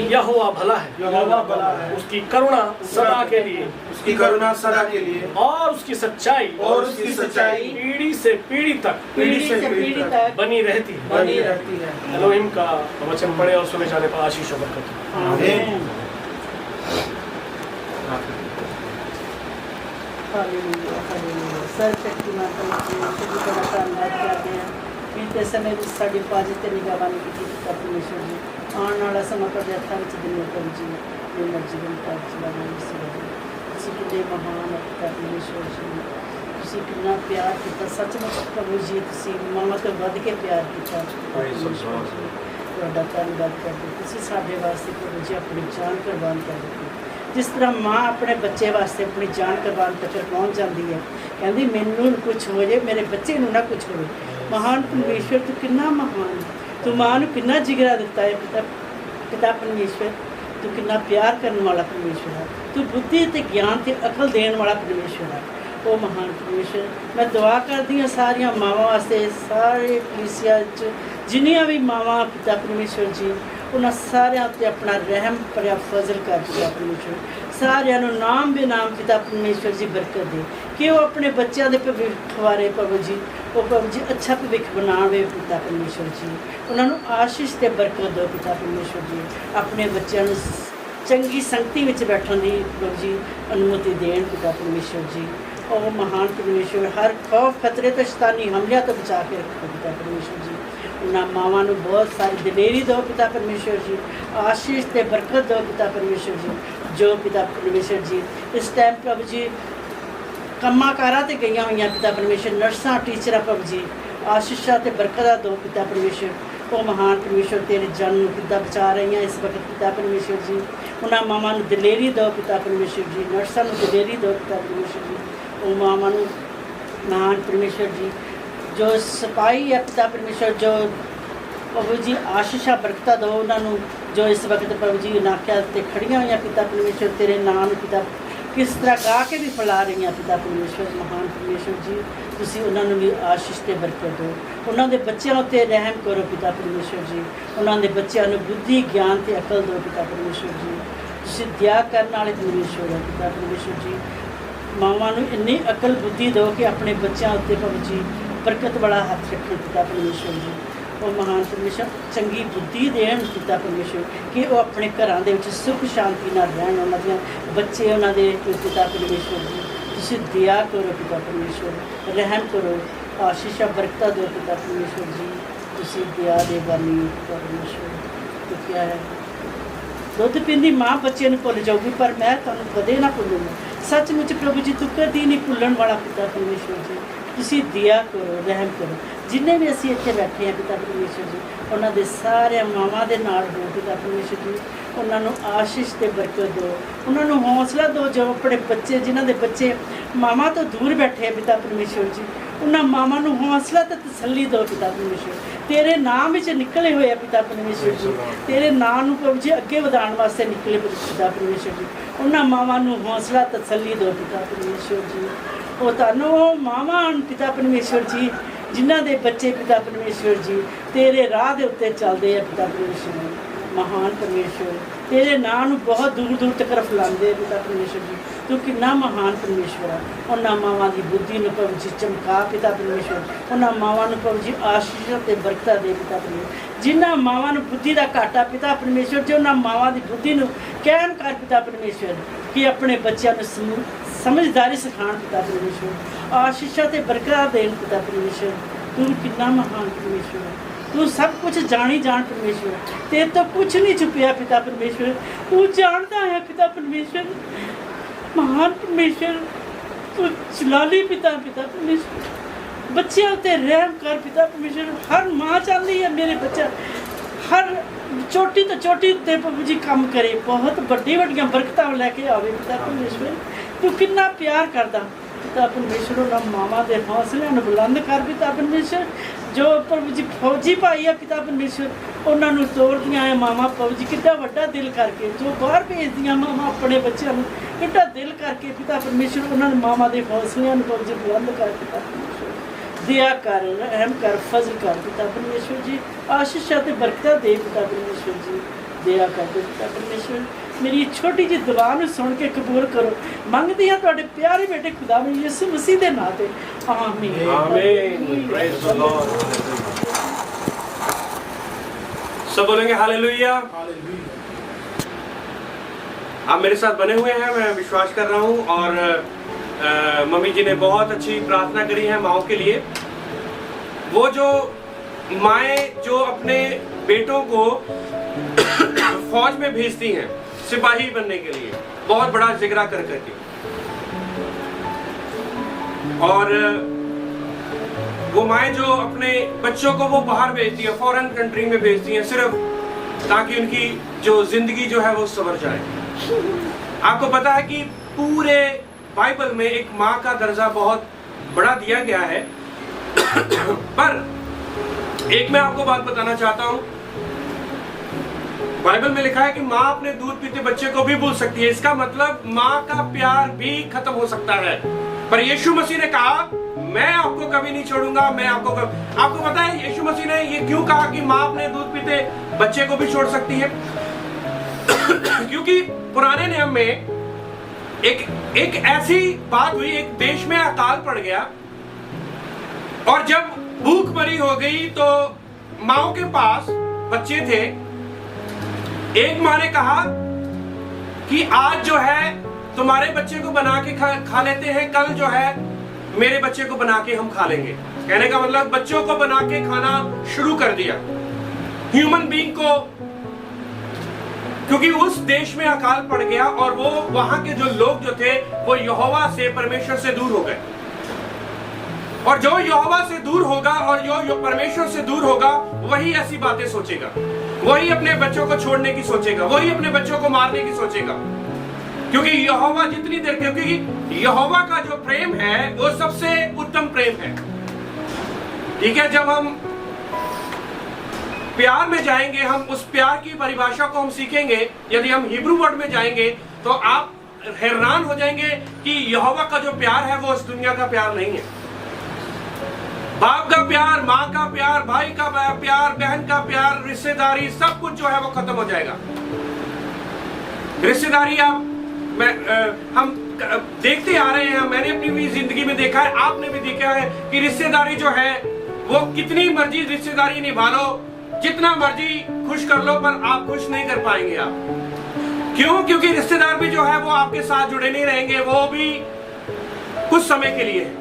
यहोवा भला है, यहोवा भला है। उसकी करुणा सदा के लिए, उसकी करुणा सदा के लिए, और उसकी सच्चाई, और उसकी सच्चाई पीढ़ी से पीढ़ी तक पीढ़ी से पीढ़ी तक बनी रहती है। बनी रहती है। एलोहिम का वचन पढ़े और सुने जाने पर आशीष और बरकत हो। आमीन। Hallelujah, hallelujah. सर्वशक्तिमान परमेश्वर जी का धन्यवाद करते हैं। बीते समय ਵਿੱਚ ਸਾਡੀ ਹਿਫਾਜ਼ਤ ਤੇ ਨਿਗਰਾਨੀ ਕੀਤੀ ਪਿਤਾ ਪਰਮੇਸ਼ਰ ਜੀ। ਆਉਣ ਵਾਲਾ ਸਮਾਂ ਤੁਹਾਡੇ ਹੱਥਾਂ ਵਿੱਚ ਦਿੰਦੇ ਪ੍ਰਭੂ ਜੀ। ਜੋ ਮਰਜ਼ੀ ਦੇ ਮੁਤਾਬਕ ਚਲਾਉਣਾ ਸੀ। ਤੁਸੀਂ ਕਿੰਨੇ ਮਹਾਨ ਹੋ ਪਿਤਾ ਪਰਮੇਸ਼ਰ ਜੀ। ਤੁਸੀਂ ਕਿੰਨਾ ਪਿਆਰ ਕੀਤਾ, ਸੱਚਮੁੱਚ ਪ੍ਰਭੂ ਜੀ ਤੁਸੀਂ ਮਾਂ ਤੋਂ ਵੱਧ ਕੇ ਪਿਆਰ ਕੀਤਾ। ਤੁਹਾਡਾ ਧੰਨਵਾਦ ਕਰਦੇ। ਤੁਸੀਂ ਸਾਡੇ ਵਾਸਤੇ ਪ੍ਰਭੂ ਜੀ ਆਪਣੀ ਜਾਨ ਕੁਰਬਾਨ ਕਰ ਦਿੱਤੀ। ਜਿਸ ਤਰ੍ਹਾਂ ਮਾਂ ਆਪਣੇ ਬੱਚੇ ਵਾਸਤੇ ਆਪਣੀ ਜਾਨ ਕੁਰਬਾਨ ਤੱਕ ਪਹੁੰਚ ਜਾਂਦੀ ਹੈ, ਕਹਿੰਦੀ ਮੈਨੂੰ ਕੁਝ ਹੋ ਜਾਏ, ਮੇਰੇ ਬੱਚੇ ਨੂੰ ਨਾ ਕੁਝ ਹੋਵੇ। ਮਹਾਨ ਪਰਮੇਸ਼ਵਰ ਤੂੰ ਕਿੰਨਾ ਮਹਾਨ, ਤੂੰ ਮਾਂ ਨੂੰ ਕਿੰਨਾ ਜਿਗਰਾ ਦਿੱਤਾ ਹੈ ਪਿਤਾ ਪਰਮੇਸ਼ਵਰ। ਤੂੰ ਕਿੰਨਾ ਪਿਆਰ ਕਰਨ ਵਾਲਾ ਪਰਮੇਸ਼ਵਰ ਹੈ। ਤੂੰ ਬੁੱਧੀ ਤੇ ਗਿਆਨ ਤੇ ਅਕਲ ਦੇਣ ਵਾਲਾ ਪਰਮੇਸ਼ਵਰ ਹੈ। ਉਹ ਮਹਾਨ ਪਰਮੇਸ਼ਵਰ, ਮੈਂ ਦੁਆ ਕਰਦੀ ਹਾਂ ਸਾਰੀਆਂ ਮਾਵਾਂ ਵਾਸਤੇ, ਸਾਰੇ ਕਲੀਸਿਆ 'ਚ ਜਿੰਨੀਆਂ ਵੀ ਮਾਵਾਂ ਪਿਤਾ ਪਰਮੇਸ਼ਵਰ ਜੀ, ਉਹਨਾਂ ਸਾਰਿਆਂ ਉੱਤੇ ਆਪਣਾ ਰਹਿਮ ਭਰਿਆ ਫਜ਼ਲ ਕਰ ਪਿਤਾ ਪਰਮੇਸ਼ਵਰ। ਸਾਰਿਆਂ ਨੂੰ ਨਾਮ ਬੇਨਾਮ ਪਿਤਾ ਪਰਮੇਸ਼ਵਰ ਜੀ ਬਰਕਤ ਦੇ, ਕਿ ਉਹ ਆਪਣੇ ਬੱਚਿਆਂ ਦੇ ਭਵਿੱਖ ਬਾਰੇ ਪ੍ਰਭੂ ਜੀ, ਉਹ ਪ੍ਰਭੂ ਜੀ ਅੱਛਾ ਭਵਿੱਖ ਬਣਾਵੇ ਪਿਤਾ ਪਰਮੇਸ਼ਵਰ ਜੀ। ਉਹਨਾਂ ਨੂੰ ਆਸ਼ੀਸ਼ ਤੇ ਬਰਕਤ ਦਿਓ ਪਿਤਾ ਪਰਮੇਸ਼ਵਰ ਜੀ। ਆਪਣੇ ਬੱਚਿਆਂ ਨੂੰ ਚੰਗੀ ਸੰਗਤੀ ਵਿੱਚ ਬੈਠਣ ਦੀ ਪ੍ਰਭੂ ਜੀ ਅਨੁਮਤੀ ਦੇਣ ਪਿਤਾ ਪਰਮੇਸ਼ਵਰ ਜੀ। ਉਹ ਮਹਾਨ ਪਰਮੇਸ਼ਵਰ ਹਰ ਖੌਫ ਖਤਰੇ ਤੋਂ ਸ਼ੈਤਾਨੀ ਹਮਲਿਆਂ ਤੋਂ ਬਚਾ ਕੇ ਰੱਖੋ ਪਿਤਾ ਪਰਮੇਸ਼ਵਰ ਜੀ। ਉਹਨਾਂ ਮਾਵਾਂ ਨੂੰ ਬਹੁਤ ਸਾਰੀ ਦਲੇਰੀ ਦਿਓ ਪਿਤਾ ਪਰਮੇਸ਼ਵਰ ਜੀ। ਆਸ਼ੀਸ਼ ਤੇ ਬਰਕਤ ਦਿਓ ਪਿਤਾ ਪਰਮੇਸ਼ਵਰ ਜੀ। ਜੋ ਪਿਤਾ ਪਰਮੇਸ਼ਵਰ ਜੀ ਇਸ ਟਾਈਮ ਪ੍ਰਭੂ ਜੀ ਕੰਮਾਂ ਕਾਰਾਂ 'ਤੇ ਗਈਆਂ ਹੋਈਆਂ ਪਿਤਾ ਪਰਮੇਸ਼ਵਰ, ਨਰਸਾਂ ਟੀਚਰਾਂ ਪ੍ਰਭੂ ਜੀ, ਆਸ਼ੀਸ਼ਾਂ ਤੇ ਬਰਕਤਾਂ ਦਿਓ ਪਿਤਾ ਪਰਮੇਸ਼ਵਰ। ਉਹ ਮਹਾਨ ਪਰਮੇਸ਼ਵਰ ਤੇਰੇ ਜਨ ਨੂੰ ਕਿੱਦਾਂ ਬਚਾ ਰਹੀਆਂ ਇਸ ਵਕਤ ਪਿਤਾ ਪਰਮੇਸ਼ਵਰ ਜੀ। ਉਹਨਾਂ ਮਾਵਾਂ ਨੂੰ ਦਲੇਰੀ ਦਿਓ ਪਿਤਾ ਪਰਮੇਸ਼ਵਰ ਜੀ। ਨਰਸਾਂ ਨੂੰ ਦਲੇਰੀ ਦਿਓ ਪਿਤਾ ਪਰਮੇਸ਼ਵਰ ਜੀ। ਉਹ ਮਾਵਾਂ ਨੂੰ ਮਹਾਨ ਪਰਮੇਸ਼ਵਰ ਜੀ, ਜੋ ਸਿਪਾਹੀ ਹੈ ਪਿਤਾ ਪਰਮੇਸ਼ਵਰ, ਜੋ ਪ੍ਰਭੂ ਜੀ ਆਸ਼ੀਸ਼ਾਂ ਬਰਕਤਾਂ ਦਿਓ ਉਹਨਾਂ ਨੂੰ, ਜੋ ਇਸ ਵਕਤ ਪ੍ਰਭੂ ਜੀ ਨਾਕਿਆਂ 'ਤੇ ਖੜੀਆਂ ਹੋਈਆਂ ਪਿਤਾ ਪਰਮੇਸ਼ਵਰ, ਤੇਰੇ ਨਾਮ ਪਿਤਾ ਕਿਸ ਤਰ੍ਹਾਂ ਗਾ ਕੇ ਵੀ ਫੈਲਾ ਰਹੀਆਂ ਪਿਤਾ ਪਰਮੇਸ਼ਵਰ। ਮਹਾਨ ਪਰਮੇਸ਼ਵਰ ਜੀ ਤੁਸੀਂ ਉਹਨਾਂ ਨੂੰ ਵੀ ਆਸ਼ੀਸ਼ ਤੇ ਬਰਕਤ ਦਿਓ। ਉਹਨਾਂ ਦੇ ਬੱਚਿਆਂ ਉੱਤੇ ਰਹਿਮ ਕਰੋ ਪਿਤਾ ਪਰਮੇਸ਼ਵਰ ਜੀ। ਉਹਨਾਂ ਦੇ ਬੱਚਿਆਂ ਨੂੰ ਬੁੱਧੀ ਗਿਆਨ ਤੇ ਅਕਲ ਦਿਓ ਪਿਤਾ ਪਰਮੇਸ਼ਵਰ ਜੀ। ਤੁਸੀਂ ਦਇਆ ਕਰਨ ਵਾਲੇ ਪਰਮੇਸ਼ਵਰ ਹੋ ਪਿਤਾ ਪਰਮੇਸ਼ਵਰ ਜੀ। ਮਾਵਾਂ ਨੂੰ ਇੰਨੀ ਅਕਲ ਬੁੱਧੀ ਦਿਓ ਕਿ ਆਪਣੇ ਬੱਚਿਆਂ ਉੱਤੇ ਪ੍ਰਭੂ ਜੀ ਬਰਕਤ ਵਾਲਾ ਹੱਥ ਰੱਖਣ ਪਿਤਾ ਪਰਮੇਸ਼ਵਰ ਜੀ। ਉਹ ਮਹਾਨ ਪਰਮੇਸ਼ਵਰ ਚੰਗੀ ਬੁੱਧੀ ਦੇਣ ਪਿਤਾ ਪਰਮੇਸ਼ਵਰ, ਕਿ ਉਹ ਆਪਣੇ ਘਰਾਂ ਦੇ ਵਿੱਚ ਸੁੱਖ ਸ਼ਾਂਤੀ ਨਾਲ ਰਹਿਣ। ਉਹਨਾਂ ਦੀਆਂ ਬੱਚੇ ਉਹਨਾਂ ਦੇ ਪਿਤਾ ਪਰਮੇਸ਼ਵਰ ਜੀ ਤੁਸੀਂ ਦਇਆ ਕਰੋ ਪਿਤਾ ਪਰਮੇਸ਼ਵਰ, ਰਹਿਮ ਕਰੋ, ਆਸ਼ੀਸ਼ਾਂ ਬਰਕਤਾਂ ਦਿਓ ਪਿਤਾ ਪਰਮੇਸ਼ਵਰ ਜੀ। ਤੁਸੀਂ ਦਇਆ ਦੇ ਬਾਨੀ ਪਿਤਾ ਪਰਮੇਸ਼ਵਰ। तो क्या है ਦੁੱਧ ਪੀਂਦੀ ਮਾਂ ਬੱਚੇ ਨੂੰ ਭੁੱਲ ਜਾਊਗੀ, ਪਰ ਮੈਂ ਤੁਹਾਨੂੰ ਕਦੇ ਨਾ ਭੁੱਲੂੰਗਾ। ਸੱਚਮੁੱਚ ਪ੍ਰਭੂ ਜੀ ਤੂੰ ਕਦੀ ਨਹੀਂ ਭੁੱਲਣ ਵਾਲਾ ਪਿਤਾ ਪਰਮੇਸ਼ਵਰ ਜੀ। ਤੁਸੀਂ ਦਿਆ ਕਰੋ, ਰਹਿਮ ਕਰੋ। ਜਿੰਨੇ ਵੀ ਅਸੀਂ ਇੱਥੇ ਬੈਠੇ ਹਾਂ ਪਿਤਾ ਪਰਮੇਸ਼ਵਰ ਜੀ, ਉਹਨਾਂ ਦੇ ਸਾਰਿਆਂ ਮਾਵਾਂ ਦੇ ਨਾਲ ਹੋ ਪਿਤਾ ਪਰਮੇਸ਼ਵਰ ਜੀ। ਉਹਨਾਂ ਨੂੰ ਆਸ਼ੀਸ਼ ਤੇ ਬਰਕਤ ਦਿਓ, ਉਹਨਾਂ ਨੂੰ ਹੌਸਲਾ ਦਿਓ। ਜੋ ਆਪਣੇ ਬੱਚੇ, ਜਿਨ੍ਹਾਂ ਦੇ ਬੱਚੇ ਮਾਵਾਂ ਤੋਂ ਦੂਰ ਬੈਠੇ ਆ ਪਿਤਾ ਪਰਮੇਸ਼ਵਰ ਜੀ, ਉਹਨਾਂ ਮਾਵਾਂ ਨੂੰ ਹੌਸਲਾ ਤੇ ਤਸੱਲੀ ਦਿਓ ਪਿਤਾ ਪਰਮੇਸ਼ਵਰ। ਤੇਰੇ ਨਾਮ ਵਿੱਚ ਨਿਕਲੇ ਹੋਏ ਆ ਪਿਤਾ ਪਰਮੇਸ਼ਵਰ ਜੀ, ਤੇਰੇ ਨਾਮ ਨੂੰ ਪ੍ਰਭੂ ਜੀ ਅੱਗੇ ਵਧਾਉਣ ਵਾਸਤੇ ਨਿਕਲੇ ਪਿਤਾ ਪਰਮੇਸ਼ਵਰ ਜੀ। ਉਹਨਾਂ ਮਾਵਾਂ ਨੂੰ ਹੌਸਲਾ ਤਸੱਲੀ ਦਿਓ ਪਿਤਾ ਪਰਮੇਸ਼ਵਰ ਜੀ। ਉਹ ਤੁਹਾਨੂੰ ਉਹ ਮਾਵਾਂ ਹਨ ਪਿਤਾ ਪਰਮੇਸ਼ਵਰ ਜੀ, ਜਿਨ੍ਹਾਂ ਦੇ ਬੱਚੇ ਪਿਤਾ ਪਰਮੇਸ਼ਵਰ ਜੀ ਤੇਰੇ ਰਾਹ ਦੇ ਉੱਤੇ ਚੱਲਦੇ ਆ ਪਿਤਾ ਪਰਮੇਸ਼ਵਰ। ਮਹਾਨ ਪਰਮੇਸ਼ਵਰ, ਤੇਰੇ ਨਾਂ ਨੂੰ ਬਹੁਤ ਦੂਰ ਦੂਰ ਤੱਕ ਫੈਲਾਉਂਦੇ ਪਿਤਾ ਪਰਮੇਸ਼ਵਰ ਜੀ। ਤੂੰ ਕਿੰਨਾ ਮਹਾਨ ਪਰਮੇਸ਼ਵਰ ਆ। ਉਹਨਾਂ ਮਾਵਾਂ ਦੀ ਬੁੱਧੀ ਨੂੰ ਪ੍ਰਭੂ ਜੀ ਚਮਕਾ ਪਿਤਾ ਪਰਮੇਸ਼ਵਰ। ਉਹਨਾਂ ਮਾਵਾਂ ਨੂੰ ਪ੍ਰਭੂ ਜੀ ਆਸ਼ੀਸ਼ਾਂ ਤੇ ਬਰਕਤਾਂ ਦੇ ਪਿਤਾ ਪਰਮੇਸ਼ਵਰ। ਜਿਨ੍ਹਾਂ ਮਾਵਾਂ ਨੂੰ ਬੁੱਧੀ ਦਾ ਘਾਟਾ ਪਿਤਾ ਪਰਮੇਸ਼ਵਰ ਜੀ, ਉਹਨਾਂ ਮਾਵਾਂ ਦੀ ਬੁੱਧੀ ਨੂੰ ਕਾਇਮ ਕਰ ਪਿਤਾ ਪਰਮੇਸ਼ਵਰ, ਕਿ ਆਪਣੇ ਬੱਚਿਆਂ ਨੂੰ ਸਮਝਦਾਰੀ ਸਿਖਾਉਣ ਪਿਤਾ ਪਰਮੇਸ਼ਵਰ। ਆਸ਼ੀਸ਼ਾਂ ਤੇ ਬਰਕਤਾਂ ਦੇਣ ਪਿਤਾ ਪਰਮੇਸ਼ਵਰ। ਤੂੰ ਕਿੰਨਾ ਮਹਾਨ ਪਰਮੇਸ਼ਵਰ, ਤੂੰ ਸਭ ਕੁਝ ਜਾਣੀ ਜਾਣ ਪਰਮੇਸ਼ਵਰ। ਤੇਰੇ ਤੋਂ ਕੁਝ ਨਹੀਂ ਛੁਪਿਆ ਪਿਤਾ ਪਰਮੇਸ਼ਵਰ। ਤੂੰ ਜਾਣਦਾ ਹੈ ਪਿਤਾ ਪਰਮੇਸ਼ਵਰ। ਮਹਾਨ ਪਰਮੇਸ਼ਵਰ, ਤੂੰ ਜਲਾਲੀ ਪਿਤਾ ਪਰਮੇਸ਼ਵਰ। ਬੱਚਿਆਂ ਉੱਤੇ ਰਹਿਮ ਕਰ ਪਿਤਾ ਪਰਮੇਸ਼ਵਰ। ਹਰ ਮਾਂ ਚਾਹੁੰਦੀ ਹੈ ਮੇਰੇ ਬੱਚਾ ਹਰ ਚੋਟੀ ਤੋਂ ਚੋਟੀ ਉੱਤੇ ਪ੍ਰਭੂ ਜੀ ਕੰਮ ਕਰੇ, ਬਹੁਤ ਵੱਡੀਆਂ ਬਰਕਤਾਂ ਲੈ ਕੇ ਆਵੇ ਪਿਤਾ ਪਰਮੇਸ਼ਵਰ। ਤੂੰ ਕਿੰਨਾ ਪਿਆਰ ਕਰਦਾ ਪਿਤਾ ਪਰਮੇਸ਼ਵਰ। ਉਹਨਾਂ ਮਾਵਾਂ ਦੇ ਹੌਸਲਿਆਂ ਨੂੰ ਬੁਲੰਦ ਕਰ ਪਿਤਾ ਪਰਮੇਸ਼ਵਰ। ਜੋ ਪ੍ਰਭੂ ਜੀ ਫੌਜੀ ਭਾਈ ਆ ਪਿਤਾ ਪਰਮੇਸ਼ਵਰ, ਉਹਨਾਂ ਨੂੰ ਤੋੜਦੀਆਂ ਆ ਮਾਵਾਂ ਪ੍ਰਭੂ ਜੀ ਕਿੱਡਾ ਵੱਡਾ ਦਿਲ ਕਰਕੇ, ਜੋ ਬਾਹਰ ਭੇਜਦੀਆਂ ਮਾਵਾਂ ਆਪਣੇ ਬੱਚਿਆਂ ਨੂੰ ਕਿੱਡਾ ਦਿਲ ਕਰਕੇ ਪਿਤਾ ਪਰਮੇਸ਼ਵਰ। ਉਹਨਾਂ ਨੂੰ ਮਾਵਾਂ ਦੇ ਹੌਸਲਿਆਂ ਨੂੰ ਪ੍ਰਭੂ ਜੀ ਬੁਲੰਦ ਕਰ ਪਿਤਾ ਪਰਮੇਸ਼ਵਰ। ਦਿਆ ਕਰ, ਰਹਿਮ ਕਰ, ਫਜ਼ਲ ਕਰ ਪਿਤਾ ਪਰਮੇਸ਼ਵਰ ਜੀ। ਆਸ਼ੀਸ਼ਾਂ ਤੇ ਬਰਕਤਾਂ ਦੇ ਪਿਤਾ ਪਰਮੇਸ਼ਵਰ ਜੀ। ਦਿਆ ਕਰ ਪਿਤਾ ਪਰਮੇਸ਼ਵਰ। ਮੇਰੀ ਛੋਟੀ ਜਿਹੀ ਦੁਆ ਨੂੰ ਸੁਣ ਕੇ ਕਬੂਲ ਕਰੋ। ਮੰਗਦੀ ਹਾਂ ਤੁਹਾਡੇ ਪਿਆਰੇ ਬੇਟੇ ਖੁਦਾਵੰਦ ਯਿਸੂ ਮਸੀਹ ਦੇ ਨਾਂ ਤੇ, ਆਮੀਨ आमीन। Praise the Lord. सब बोलेंगे हालेलुया। आप मेरे साथ बने हुए हैं, मैं विश्वास कर रहा हूँ। और मम्मी जी ने बहुत अच्छी प्रार्थना करी है माओं के लिए। वो जो माएँ जो अपने बेटों को फौज में भेजती हैं सिपाही बनने के लिए, बहुत बड़ा जिगरा कर करके, और वो माएँ जो अपने बच्चों को वो बाहर भेजती है, फॉरेन कंट्री में भेजती हैं, सिर्फ ताकि उनकी जो जिंदगी जो है वो संवर जाए। आपको पता है कि पूरे बाइबल में एक माँ का दर्जा बहुत बड़ा दिया गया है। पर एक मैं आपको बात बताना चाहता हूँ। बाइबल में लिखा है कि माँ अपने दूध पीते बच्चे को भी भूल सकती है। इसका मतलब माँ का प्यार भी खत्म हो सकता है। पर यीशु मसीह ने कहा मैं आपको कभी नहीं छोड़ूंगा, मैं आपको पता है यीशु मसीह ने ये क्यों कहा कि माँ अपने दूध पीते बच्चे को भी छोड़ सकती है? क्योंकि पुराने नियम में एक ऐसी बात हुई, एक देश में अकाल पड़ गया और जब भूख मरी हो गई तो माओं के पास बच्चे थे। एक माँ ने कहा कि आज जो है तुम्हारे बच्चे को बना के खा लेते हैं, कल जो है मेरे बच्चे को बना के हम खा लेंगे। कहने का मतलब बच्चों को बना के खाना शुरू कर दिया, ह्यूमन बीइंग को, क्योंकि उस देश में अकाल पड़ गया और वो वहां के जो लोग जो थे वो यहोवा से, परमेश्वर से दूर हो गए। और जो यहोवा से दूर होगा और जो परमेश्वर से दूर होगा वही ऐसी बातें सोचेगा, वही अपने बच्चों को छोड़ने की सोचेगा, वही अपने बच्चों को मारने की सोचेगा। क्योंकि यहोवा जितनी देर, क्योंकि यहोवा का जो प्रेम है वो सबसे उत्तम प्रेम है। ठीक है, जब हम प्यार में जाएंगे, हम उस प्यार की परिभाषा को हम सीखेंगे। यदि हम हिब्रू वर्ड में जाएंगे तो आप हैरान हो जाएंगे कि यहोवा का जो प्यार है वो इस दुनिया का प्यार नहीं है। बाप का प्यार, माँ का प्यार, भाई का प्यार, बहन का प्यार, रिश्तेदारी, सब कुछ जो है वो खत्म हो जाएगा। रिश्तेदारी हम देखते आ रहे हैं, मैंने अपनी भी जिंदगी में देखा है, आपने भी देखा है कि रिश्तेदारी जो है वो कितनी मर्जी रिश्तेदारी निभा लो, जितना मर्जी खुश कर लो, पर आप खुश नहीं कर पाएंगे। आप क्यों? क्योंकि रिश्तेदार भी जो है वो आपके साथ जुड़े नहीं रहेंगे, वो भी कुछ समय के लिए है।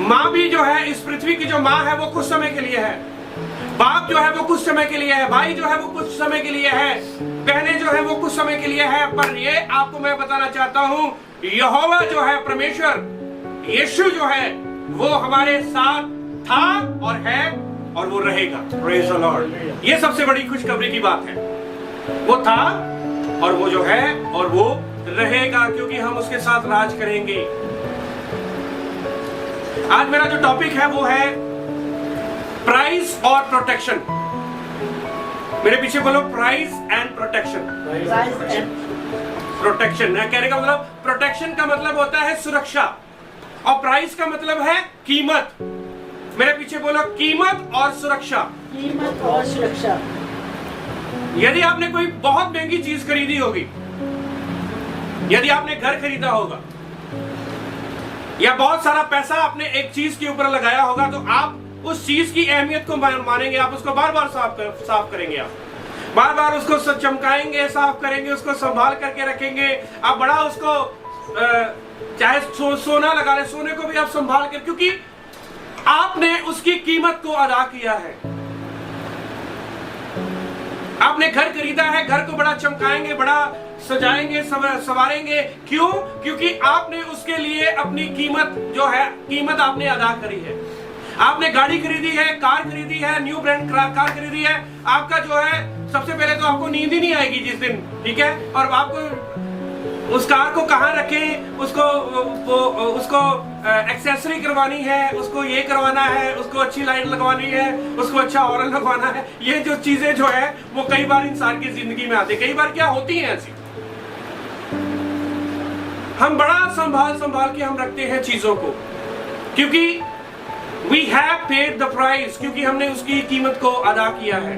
माँ भी जो है, इस पृथ्वी की जो माँ है वो कुछ समय के लिए है, बाप जो है वो कुछ समय के लिए है, भाई जो है वो कुछ समय के लिए है, बहनें जो है वो कुछ समय के लिए है, पर ये आपको मैं बताना चाहता हूं, यहोवा जो है परमेश्वर, यीशु जो है वो हमारे साथ था और है और वो रहेगा। Praise the Lord. ये सबसे बड़ी खुशखबरी की बात है। वो था और वो जो है और वो रहेगा, क्योंकि हम उसके साथ राज करेंगे। आज मेरा जो टॉपिक है वो है प्राइस और प्रोटेक्शन। मेरे पीछे बोलो, प्राइस एंड प्रोटेक्शन। प्रोटेक्शन कहने का मतलब, प्रोटेक्शन का मतलब होता है सुरक्षा और प्राइस का मतलब है कीमत। मेरे पीछे बोलो, कीमत और सुरक्षा। कीमत और सुरक्षा। यदि आपने कोई बहुत महंगी चीज खरीदी होगी, यदि आपने घर खरीदा होगा या बहुत सारा पैसा आपने एक चीज के ऊपर लगाया होगा, तो आप उस चीज की अहमियत को मानेंगे, आप उसको बार बार साफ करेंगे, आप बार बार उसको चमकाएंगे, साफ करेंगे, उसको संभाल करके रखेंगे। आप बड़ा उसको चाहे सोना लगा ले, सोने को भी आप संभाल कर, क्योंकि आपने उसकी कीमत को अदा किया है। आपने घर खरीदा है, घर को बड़ा चमकाएंगे, बड़ा सजाएंगे, संवारेंगे। क्यों? क्योंकि आपने उसके लिए अपनी कीमत जो है, कीमत आपने अदा करी है। आपने गाड़ी खरीदी है, कार खरीदी है, न्यू ब्रांड कार खरीदी है। आपका जो है, सबसे पहले तो आपको नींद ही नहीं आएगी जिस दिन, ठीक है, और आपको उस कार को कहाँ रखें, उसको एक्सेसरी करवानी है, उसको ये करवाना है, उसको अच्छी लाइट लगवानी है, उसको अच्छा हॉर्न लगवाना है। ये जो चीजें जो है वो कई बार इंसान की जिंदगी में आती है। कई बार क्या होती है ऐसी, हम बड़ा संभाल के हम रखते हैं चीजों को, क्योंकि we have paid the price, क्योंकि हमने उसकी कीमत को अदा किया है।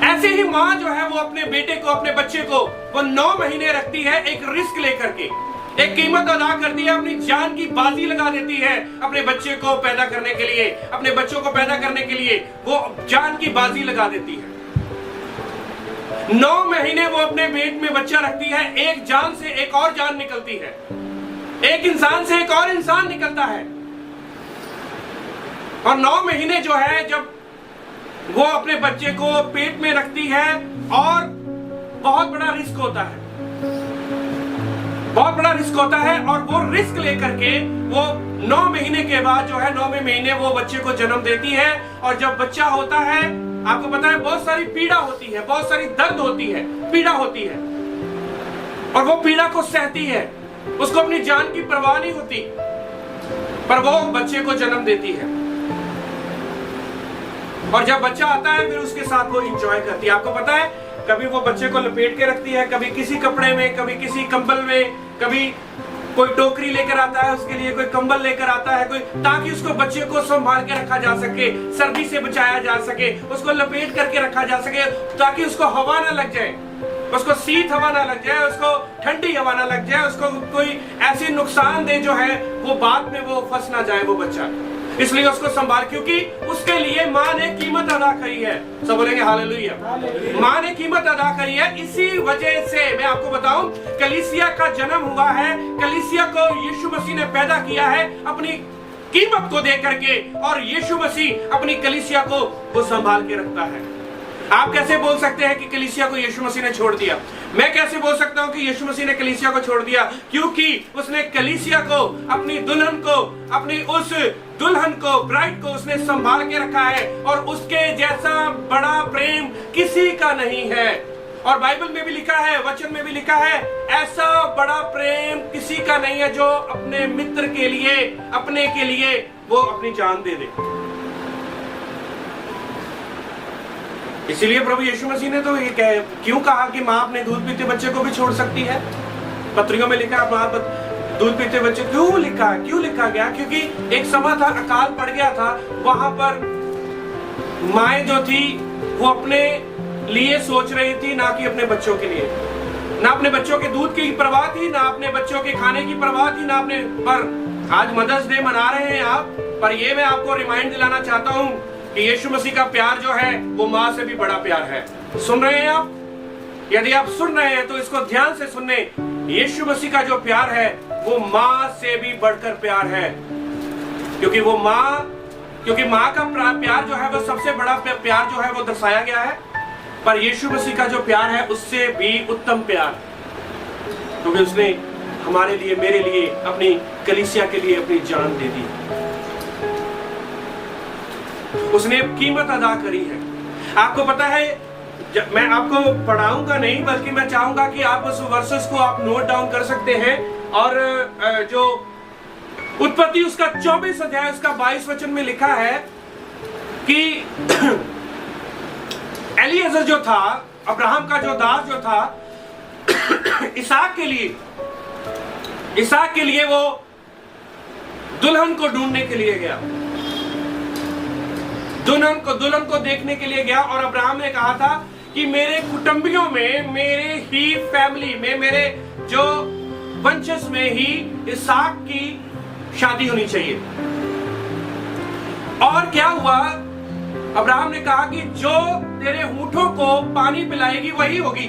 ऐसे ही माँ जो है वो अपने बेटे को, अपने बच्चे को वो 9 महीने रखती है, एक रिस्क लेकर के, एक कीमत अदा करती है, अपनी जान की बाजी लगा देती है अपने बच्चे को पैदा करने के लिए, अपने बच्चों को पैदा करने के लिए वो जान की बाजी लगा देती है। 9 महीने वो अपने पेट में बच्चा रखती है, एक जान से एक और जान निकलती है, एक इंसान से एक और इंसान निकलता है। और 9 महीने जो है जब वो अपने बच्चे को पेट में रखती है, और बहुत बड़ा रिस्क होता है, बहुत बड़ा रिस्क होता है। और वो रिस्क लेकर के वो 9 महीने के बाद जो है, 9वें महीने वो बच्चे को जन्म देती है। और जब बच्चा होता है, आपको पता है बहुत सारी पीड़ा होती है, बहुत सारी दर्द होती है, पीड़ा होती है, और वो पीड़ा को सहती है, उसको अपनी जान की परवाह नहीं होती, पर वो बच्चे को जन्म देती है। और जब बच्चा आता है फिर उसके साथ वो एंजॉय करती है। आपको पता है, कभी वो बच्चे को लपेट के रखती है, कभी किसी कपड़े में, कभी किसी कंबल में, कभी कोई टोकरी लेकर आता है उसके लिए, कोई कंबल लेकर आता है कोई, ताकि उसको बच्चे को संभाल के रखा जा सके, सर्दी से बचाया जा सके, उसको लपेट करके रखा जा सके, ताकि उसको हवा ना लग जाए, उसको शीत हवा ना लग जाए, उसको ठंडी हवा ना लग जाए, उसको कोई ऐसी नुकसानदेह जो है वो बाद में वो फंस ना जाए वो बच्चा। इसलिए उसको संभाल, क्योंकि उसके लिए माँ ने कीमत अदा करी है। सब बोलेंगे हालेलुया। माँ ने कीमत अदा करी है। इसी वजह से मैं आपको बताऊं, कलीसिया का जन्म हुआ है, कलीसिया को यीशु मसीह ने पैदा किया है अपनी कीमत को दे करके, और यीशु मसीह अपनी कलीसिया को वो संभाल के रखता है। आप कैसे बोल सकते हैं कि कलीसिया को यीशु मसीह ने छोड़ दिया? मैं कैसे बोल सकता हूं कि यीशु मसीह ने कलीसिया को छोड़ दिया? क्योंकि उसने कलीसिया को, अपनी दुल्हन को, अपनी उस दुल्हन को, ब्राइड को उसने संभाल के रखा है, और उसके जैसा बड़ा प्रेम किसी का नहीं है। और बाइबल में भी लिखा है, वचन में भी लिखा है, ऐसा बड़ा प्रेम किसी का नहीं है जो अपने मित्र के लिए, अपने के लिए वो अपनी जान दे दे। इसीलिए प्रभु यीशु मसीह ने तो ये क्यों कहा कि माँ अपने दूध पीते बच्चे को भी छोड़ सकती है? पत्रियों में लिखा है, माँ दूध पीते बच्चे, क्यों लिखा गया? क्योंकि एक समय था, अकाल पड़ गया था, वहां पर माएं जो थी वो अपने लिए सोच रही थी, ना कि अपने बच्चों के लिए। ना अपने बच्चों के दूध की परवाह थी, ना अपने बच्चों के खाने की परवाह थी, ना अपने पर। आज मदर्स डे मना रहे हैं आप, पर ये मैं आपको रिमाइंड दिलाना चाहता हूँ कि यीशु मसीह का प्यार जो है वो माँ से भी बड़ा प्यार है। सुन रहे हैं आप? यदि आप सुन रहे हैं तो इसको ध्यान से सुनने। यीशु मसीह का जो प्यार है वो माँ से भी बढ़कर प्यार है, क्योंकि वो माँ क्योंकि माँ का प्यार जो है वो सबसे बड़ा प्यार जो है वो दर्शाया गया है, पर यीशु मसीह का जो प्यार है उससे भी उत्तम प्यार, क्योंकि उसने हमारे लिए, मेरे लिए, अपनी कलीसिया के लिए अपनी जान दे दी। उसने कीमत अदा करी है। आपको पता है, मैं आपको पढ़ाऊंगा नहीं, बल्कि मैं चाहूंगा कि आप उस वर्सेस को आप नोट डाउन कर सकते हैं। और जो उत्पत्ति उसका 24 अध्याय उसका 22 वचन में लिखा है कि एलीएजर जो था, अब्राहम का जो दास जो था, इसहाक के लिए वो दुल्हन को ढूंढने के लिए गया, दुल्हन को देखने के लिए गया। और अब्राहम ने कहा था कि मेरे कुटुंबियों में, मेरे ही फैमिली में, मेरे जो वंशज में ही इसहाक की शादी होनी चाहिए। और क्या हुआ, अब्राहम ने कहा कि जो तेरे ऊंटों को पानी पिलाएगी वही होगी।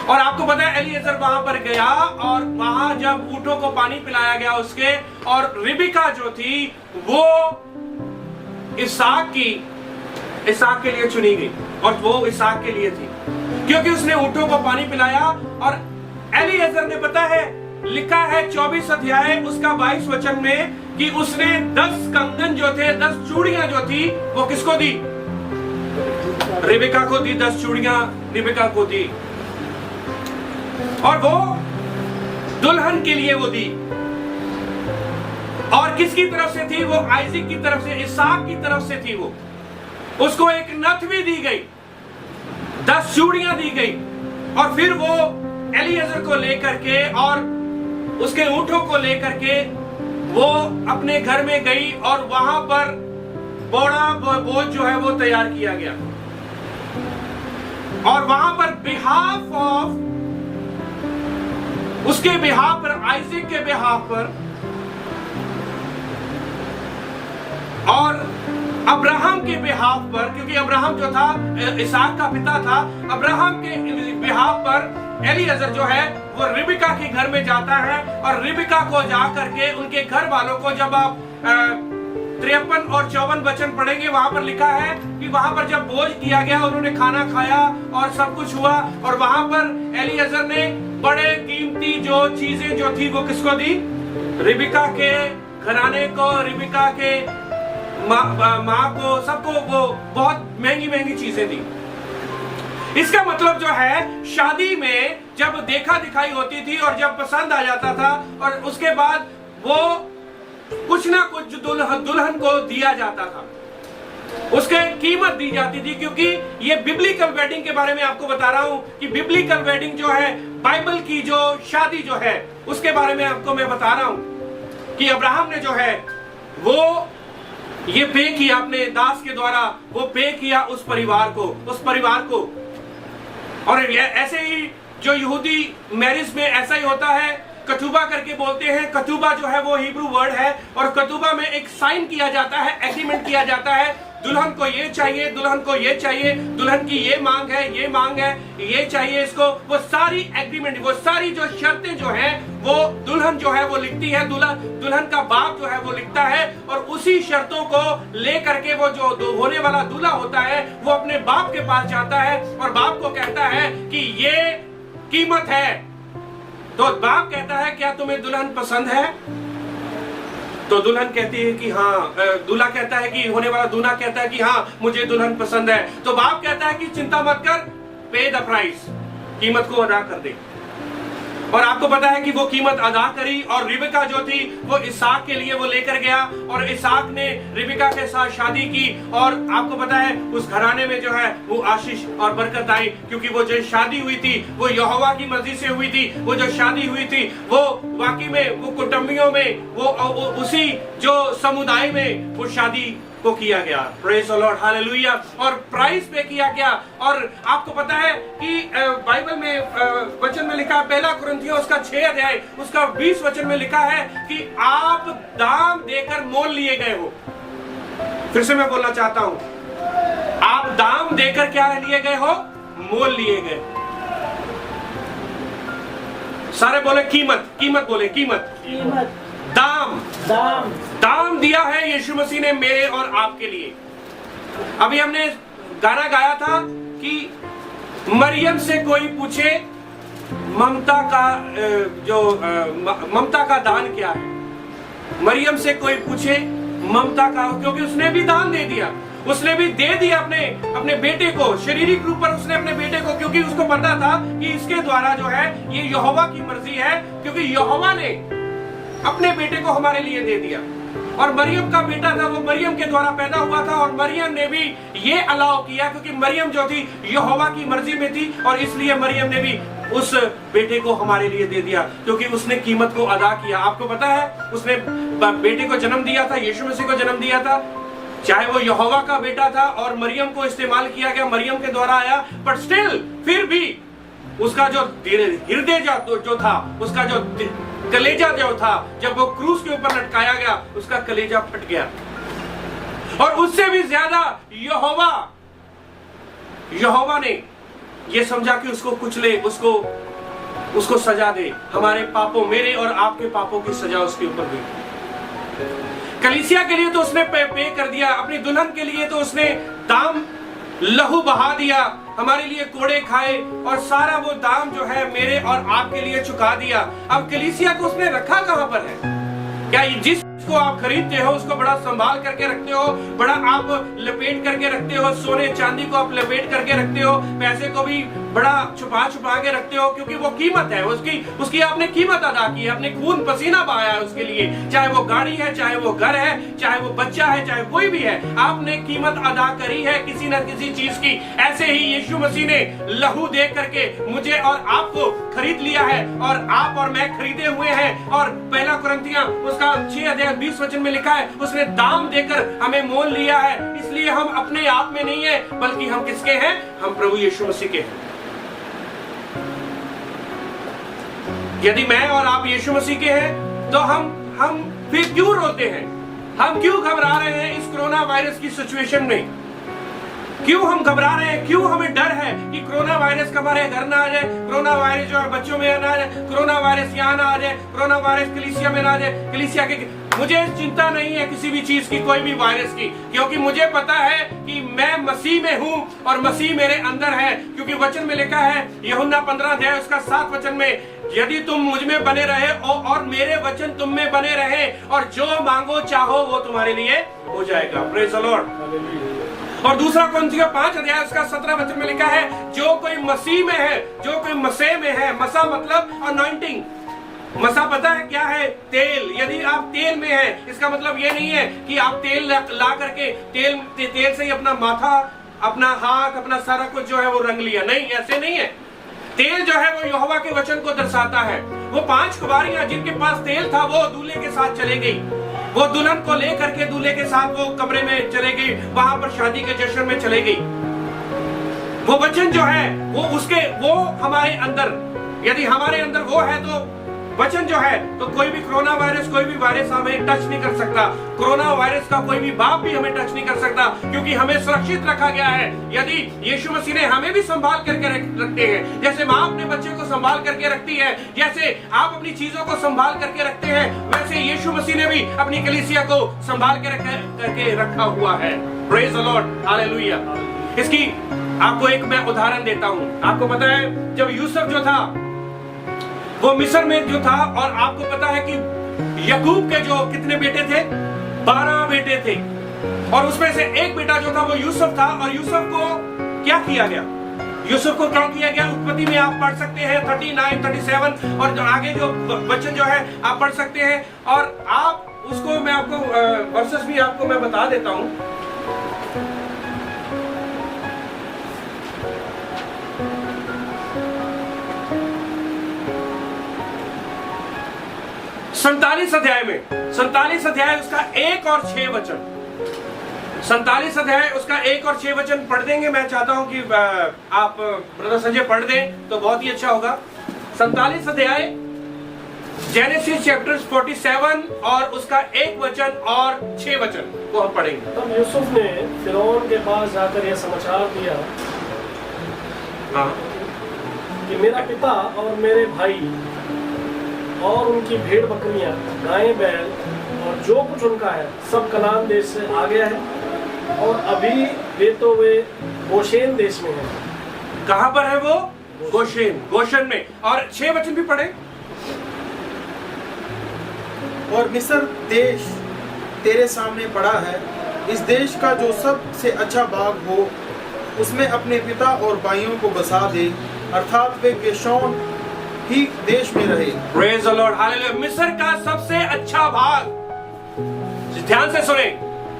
और आपको पता है एलीएजर वहां पर गया, और वहां जब ऊंटों को पानी पिलाया गया उसके, और रिबिका जो थी वो इसहाक के लिए चुनी गई, और वो इसहाक के लिए थी क्योंकि उसने ऊंटों को पानी पिलाया। और एलीएजर ने, पता है, लिखा है 24 अध्याय उसका 22 वचन में कि उसने 10 कंगन जो थे, 10 चूड़ियां जो थी, वो किसको दी? रिबिका को दी। 10 चूड़ियां रिबिका को दी, और वो दुल्हन के लिए वो दी। और किसकी तरफ से थी? वो आइजक की तरफ से, इसहाक की तरफ से थी। वो उसको एक नथ भी दी गई, 10 चूड़ियां दी गई। और फिर वो एलीएजर को लेकर के और उसके ऊंटों को लेकर के वो अपने घर में गई, और वहां पर बड़ा बोझ जो है वो तैयार किया गया। और वहां पर बिहाफ ऑफ, उसके बिहाफ पर, आइजक के बिहाफ पर, और अब्राहम के बिहाफ पर, क्योंकि अब्राहम जो था इसहाक का पिता था, अब्राहम के बिहाफ पर एलीएजर जो है वो रिबिका के घर में जाता है। और रिबिका को जा करके उनके घर वालों को, जब आप 53 और 54 वचन पढ़ेंगे, वहां पर लिखा है कि वहां पर जब भोज किया गया, उन्होंने खाना खाया और सब कुछ हुआ, और वहां पर एलीएजर ने बड़े कीमती जो चीजें जो थी वो किसको दी? रिबिका के घराने को, रिबिका के माँ को, सबको वो बहुत महंगी महंगी चीजें दी। इसका मतलब जो है, शादी में जब देखा दिखाई होती थी और जब पसंद आ जाता था, और उसके बाद वो कुछ ना कुछ दुल्हन को दिया जाता था, उसके कीमत दी जाती थी। क्योंकि ये बिब्लिकल वेडिंग के बारे में आपको बता रहा हूं कि बिब्लिकल वेडिंग जो है, बाइबल की जो शादी जो है, उसके बारे में आपको मैं बता रहा हूं कि अब्राहम ने जो है वो ये पे किया अपने दास के द्वारा, वो पे किया उस परिवार को। और ऐसे ही जो यहूदी मैरिज में ऐसा ही होता है, कतूबा करके बोलते हैं। कतूबा जो है वो हिब्रू वर्ड है, और कतूबा में एक साइन किया जाता है, एग्रीमेंट किया जाता है, दुल्हन को ये चाहिए, दुल्हन को ये चाहिए, दुल्हन की ये मांग है, ये मांग है, ये चाहिए इसको। वो सारी एग्रीमेंट, वो सारी जो शर्तें जो है वो दुल्हन जो है वो लिखती है, दुल्हन का बाप जो है वो लिखता है। और उसी शर्तों को लेकर के वो जो होने वाला दूल्हा होता है वो अपने बाप के पास जाता है, और बाप को कहता है कि ये कीमत है। तो बाप कहता है क्या तुम्हें दुल्हन पसंद है? तो दुल्हन कहती है कि हाँ, दूल्हा कहता है कि होने वाला दूल्हा कहता है कि हाँ मुझे दुल्हन पसंद है। तो बाप कहता है कि चिंता मत कर, पे द प्राइस, कीमत को अदा कर दे। और आपको पता है कि वो कीमत अदा करी, और रिबिका जो थी वो इसहाक के लिए वो लेकर गया, और इसहाक ने रिबिका के साथ शादी की। और आपको पता है उस घराने में जो है वो आशीष और बरकत आई, क्योंकि वो जो शादी हुई थी वो यहोवा की मर्जी से हुई थी। वो जो शादी हुई थी वो वाकई में वो कुटुंबियों में, वो उसी जो समुदाय में वो शादी को किया गया। Praise the lord, hallelujah. और प्राइस पे किया गया। और आपको पता है कि बाइबल में वचन में लिखा है, पहला कुरिन्थियों उसका 6 अध्याय उसका 20 वचन में लिखा है कि आप दाम देकर मोल लिए गए हो। फिर से मैं बोलना चाहता हूं, आप दाम देकर क्या लिए गए हो? मोल लिए गए। सारे बोले कीमत, कीमत बोले, कीमत, कीमत, दाम, दाम, दाम दिया है यीशु मसीह ने मेरे और आपके लिए। अभी हमने गाना गाया था कि मरियम से कोई पूछे ममता का दान क्या है। मरियम से कोई पूछे ममता का, क्योंकि उसने भी दान दे दिया, उसने भी दे दिया अपने बेटे को, शारीरिक रूप पर उसने अपने बेटे को, क्योंकि उसको पता था कि इसके द्वारा जो है ये यहोवा की मर्जी है, क्योंकि यहोवा ने अपने बेटे को हमारे लिए दे दिया। और मरियम का बेटा था, वो मरियम के द्वारा पैदा हुआ था, और मरियम ने भी ये अलाउ किया, क्योंकि मरियम जो थी यहोवा की मर्जी में थी, और इसलिए मरियम ने भी उस बेटे को हमारे लिए दे दिया, क्योंकि उसने कीमत को अदा किया। आपको पता है उसने बेटे को जन्म दिया था, यीशु मसीह को जन्म दिया था, चाहे वो यहोवा का बेटा था और मरियम को इस्तेमाल किया गया, मरियम के द्वारा आया, बट स्टिल फिर भी उसका जो हृदय जो था, उसका जो कलेजा जो था, जब वो क्रूस के ऊपर लटकाया गया, उसका कलेजा फट गया। और उससे भी ज्यादा यहोवा ने ये समझा कि उसको कुचले, उसको सजा दे। हमारे पापों, मेरे और आपके पापों की सजा उसके ऊपर हुई। कलीसिया के लिए तो उसने पे कर दिया, अपनी दुल्हन के लिए तो उसने दाम लहू बहा दिया, हमारे लिए कोड़े खाए, और सारा वो दाम जो है मेरे और आपके लिए चुका दिया। अब कलीसिया को उसने रखा कहां पर है? क्या जिस को आप खरीदते हो उसको बड़ा संभाल करके रखते हो, बड़ा आप लपेट करके रखते हो, सोने चांदी को आप लपेट करके रखते हो, पैसे को भी बड़ा छुपा के रखते हो, क्योंकि वो कीमत है, उसकी आपने कीमत अदा की है, अपने खून पसीना बहाया है उसके लिए, चाहे वो गाड़ी है, चाहे वो घर है, चाहे वो बच्चा है, चाहे कोई भी है, आपने कीमत अदा करी है किसी न किसी चीज की। ऐसे ही यीशु मसीह ने लहू दे करके मुझे और आपको खरीद लिया है, और आप और मैं खरीदे हुए हैं। और पहला कुरिन्थियों उसका 6:20 में लिखा है, उसने दाम देकर हमें मोल लिया है। इसलिए हम अपने आप में नहीं है, बल्कि हम किसके हैं? हम प्रभु यीशु मसीह के हैं। यदि मैं और आप यीशु मसीह के हैं, तो हम फिर क्यों रोते हैं? हम क्यों घबरा रहे हैं इस कोरोना वायरस की सिचुएशन में? क्यों हम घबरा रहे हैं? क्यों हमें डर है कि कोरोना वायरस हमारे घर ना आ जाए, कोरोना वायरस जो है बच्चों में ना आ जाए, कोरोना वायरस यहाँ ना आ जाए, कोरोना वायरस कलीसिया में ना आ जाए, कलीसिया के। मुझे चिंता नहीं है किसी भी चीज की, कोई भी वायरस की, क्योंकि मुझे पता है कि मैं मसीह में हूँ और मसीह मेरे अंदर है। क्योंकि वचन में लिखा है, यूहन्ना 15 उसका 7 वचन में, यदि तुम मुझ में बने रहे और मेरे वचन तुम में बने रहे, और जो मांगो चाहो वो तुम्हारे लिए हो जाएगा। Praise the Lord. और दूसरा कुरिन्थियों 5 उसका 17 वचन में लिखा है, जो कोई मसीह में है, जो कोई मसीह में है, मसा मतलब अनॉइंटिंग। मसा पता है क्या है? तेल। यदि आप तेल में हैं, इसका मतलब ये नहीं है कि आप तेल ला करके तेल से ही अपना माथा, अपना हाथ, अपना सारा कुछ जो है वो रंग लिया। नहीं, ऐसे नहीं है। तेल जो है वो यहोवा के वचन को दर्शाता है। वो 5 कुंवारियां जिनके पास तेल था, वो दूल्हे के साथ चले गई, वो दुल्हन को लेकर के दूल्हे के साथ वो कमरे में चले गई, वहां पर शादी के जश्न में चले गई। वो वचन जो है वो हमारे अंदर, यदि हमारे अंदर वो है तो वचन जो है, तो कोई भी कोरोना वायरस, कोई भी वायरस हमें टच नहीं कर सकता। कोरोना वायरस का कोई भी बाप भी हमें टच नहीं कर सकता, क्योंकि हमें सुरक्षित रखा गया है। यदि यीशु मसीह ने हमें भी संभाल करके रखते हैं, जैसे माँ अपने बच्चे को संभाल करके रखती है, जैसे आप अपनी चीजों को संभाल करके रखते हैं, वैसे यीशु मसीह ने भी अपनी कलीसिया को संभाल करके रखा हुआ है। Praise the lord, hallelujah. इसकी आपको एक मैं उदाहरण देता हूँ। आपको पता है जब यूसुफ जो था वो मिस्र में जो था, और आपको पता है कि याकूब के जो कितने बेटे थे? 12 बेटे थे, और उसमें से एक बेटा जो था वो यूसुफ था। और यूसुफ को क्या किया गया? यूसुफ को क्या किया गया? उत्पत्ति में आप पढ़ सकते हैं 39, 37 और जो आगे जो वचन जो है आप पढ़ सकते हैं। और आप उसको मैं आपको वर्सेस भी आपको मैं बता देता हूं। सैंतालीस अध्याय उसका 1 और 6 वचन। 47 अध्याय उसका 1 और 6 वचन पढ़ देंगे। मैं चाहता हूं कि आप ब्रदर संजय पढ़ दें तो बहुत ही अच्छा होगा। 47 अध्याय जेनेसिस चैप्टर 47 और उसका 1 वचन और 6 वचन को हम पढ़ेंगे। तब यूसुफ ने फिरौन के पास जाकर यह समाचार दिया कि मेरा पिता और मेरे भाई और उनकी भेड़ बकरियां, गायें बैल और जो कुछ उनका है सब कनान देश से आ गया है और अभी वे गोशेन देश में है। कहां पर है वो? गोशेन में। और 6 वचन भी पढ़े। और मिस्र देश तेरे सामने पड़ा है, इस देश का जो सबसे अच्छा भाग हो उसमें अपने पिता और भाइयों को बसा दे, अर्थात वे गेशोन ही देश में रहे। Praise the lord, hallelujah. मिस्र का सबसे अच्छा भाग, ध्यान से सुने,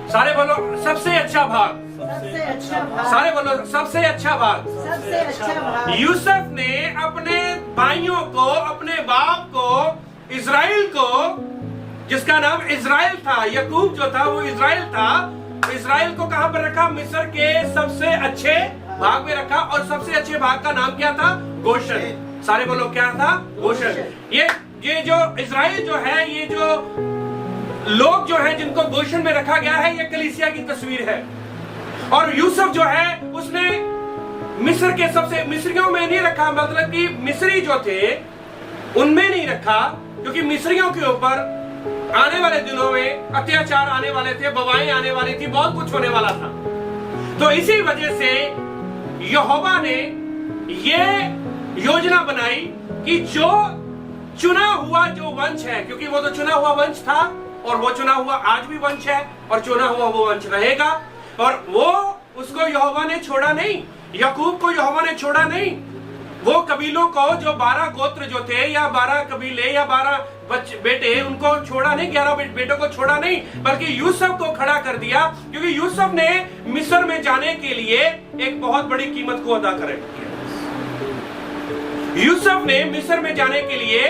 सारे बोलो सबसे अच्छा भाग, सबसे अच्छा भाग, सारे बोलो सबसे अच्छा भाग। सबसे अच्छा भाग। यूसुफ ने अपने भाइयों को, अपने बाप को, इजराइल को, जिसका नाम इजराइल था, याकूब जो था वो इजराइल था, इजराइल को कहां पर रखा? मिस्र के सबसे अच्छे भाग में रखा। और सबसे अच्छे भाग का नाम क्या था? गोशन। सारे बोलो क्या था? गोशन। ये जो इजराइल जो है, ये जो लोग जो है जिनको गोशन में रखा गया है, ये कलीसिया की तस्वीर है। और यूसुफ जो है उसने मिस्र के सबसे, मिस्रियों में नहीं रखा, मतलब कि मिस्री जो थे उनमें नहीं रखा, क्योंकि मिस्रियों के ऊपर आने वाले दिनों में अत्याचार आने वाले थे, बवाएं आने वाली थी, बहुत कुछ होने वाला था। तो इसी वजह से यहोवा ने ये योजना बनाई कि जो चुना हुआ जो वंश है, क्योंकि वो तो चुना हुआ वंश था और वो चुना हुआ आज भी वंश है और चुना हुआ वो वंश रहेगा, और वो उसको यहोवा ने छोड़ा नहीं, याकूब को यहोवा ने छोड़ा नहीं। वो कबीलों को, जो 12 गोत्र जो थे, या 12 कबीले, या 12 बेटे, उनको छोड़ा नहीं, 11 बेटों को छोड़ा नहीं, बल्कि यूसुफ को खड़ा कर दिया, क्योंकि यूसुफ ने मिस्र में जाने के लिए एक बहुत बड़ी कीमत को अदा कर किया। यूसुफ ने मिस्र में जाने के लिए,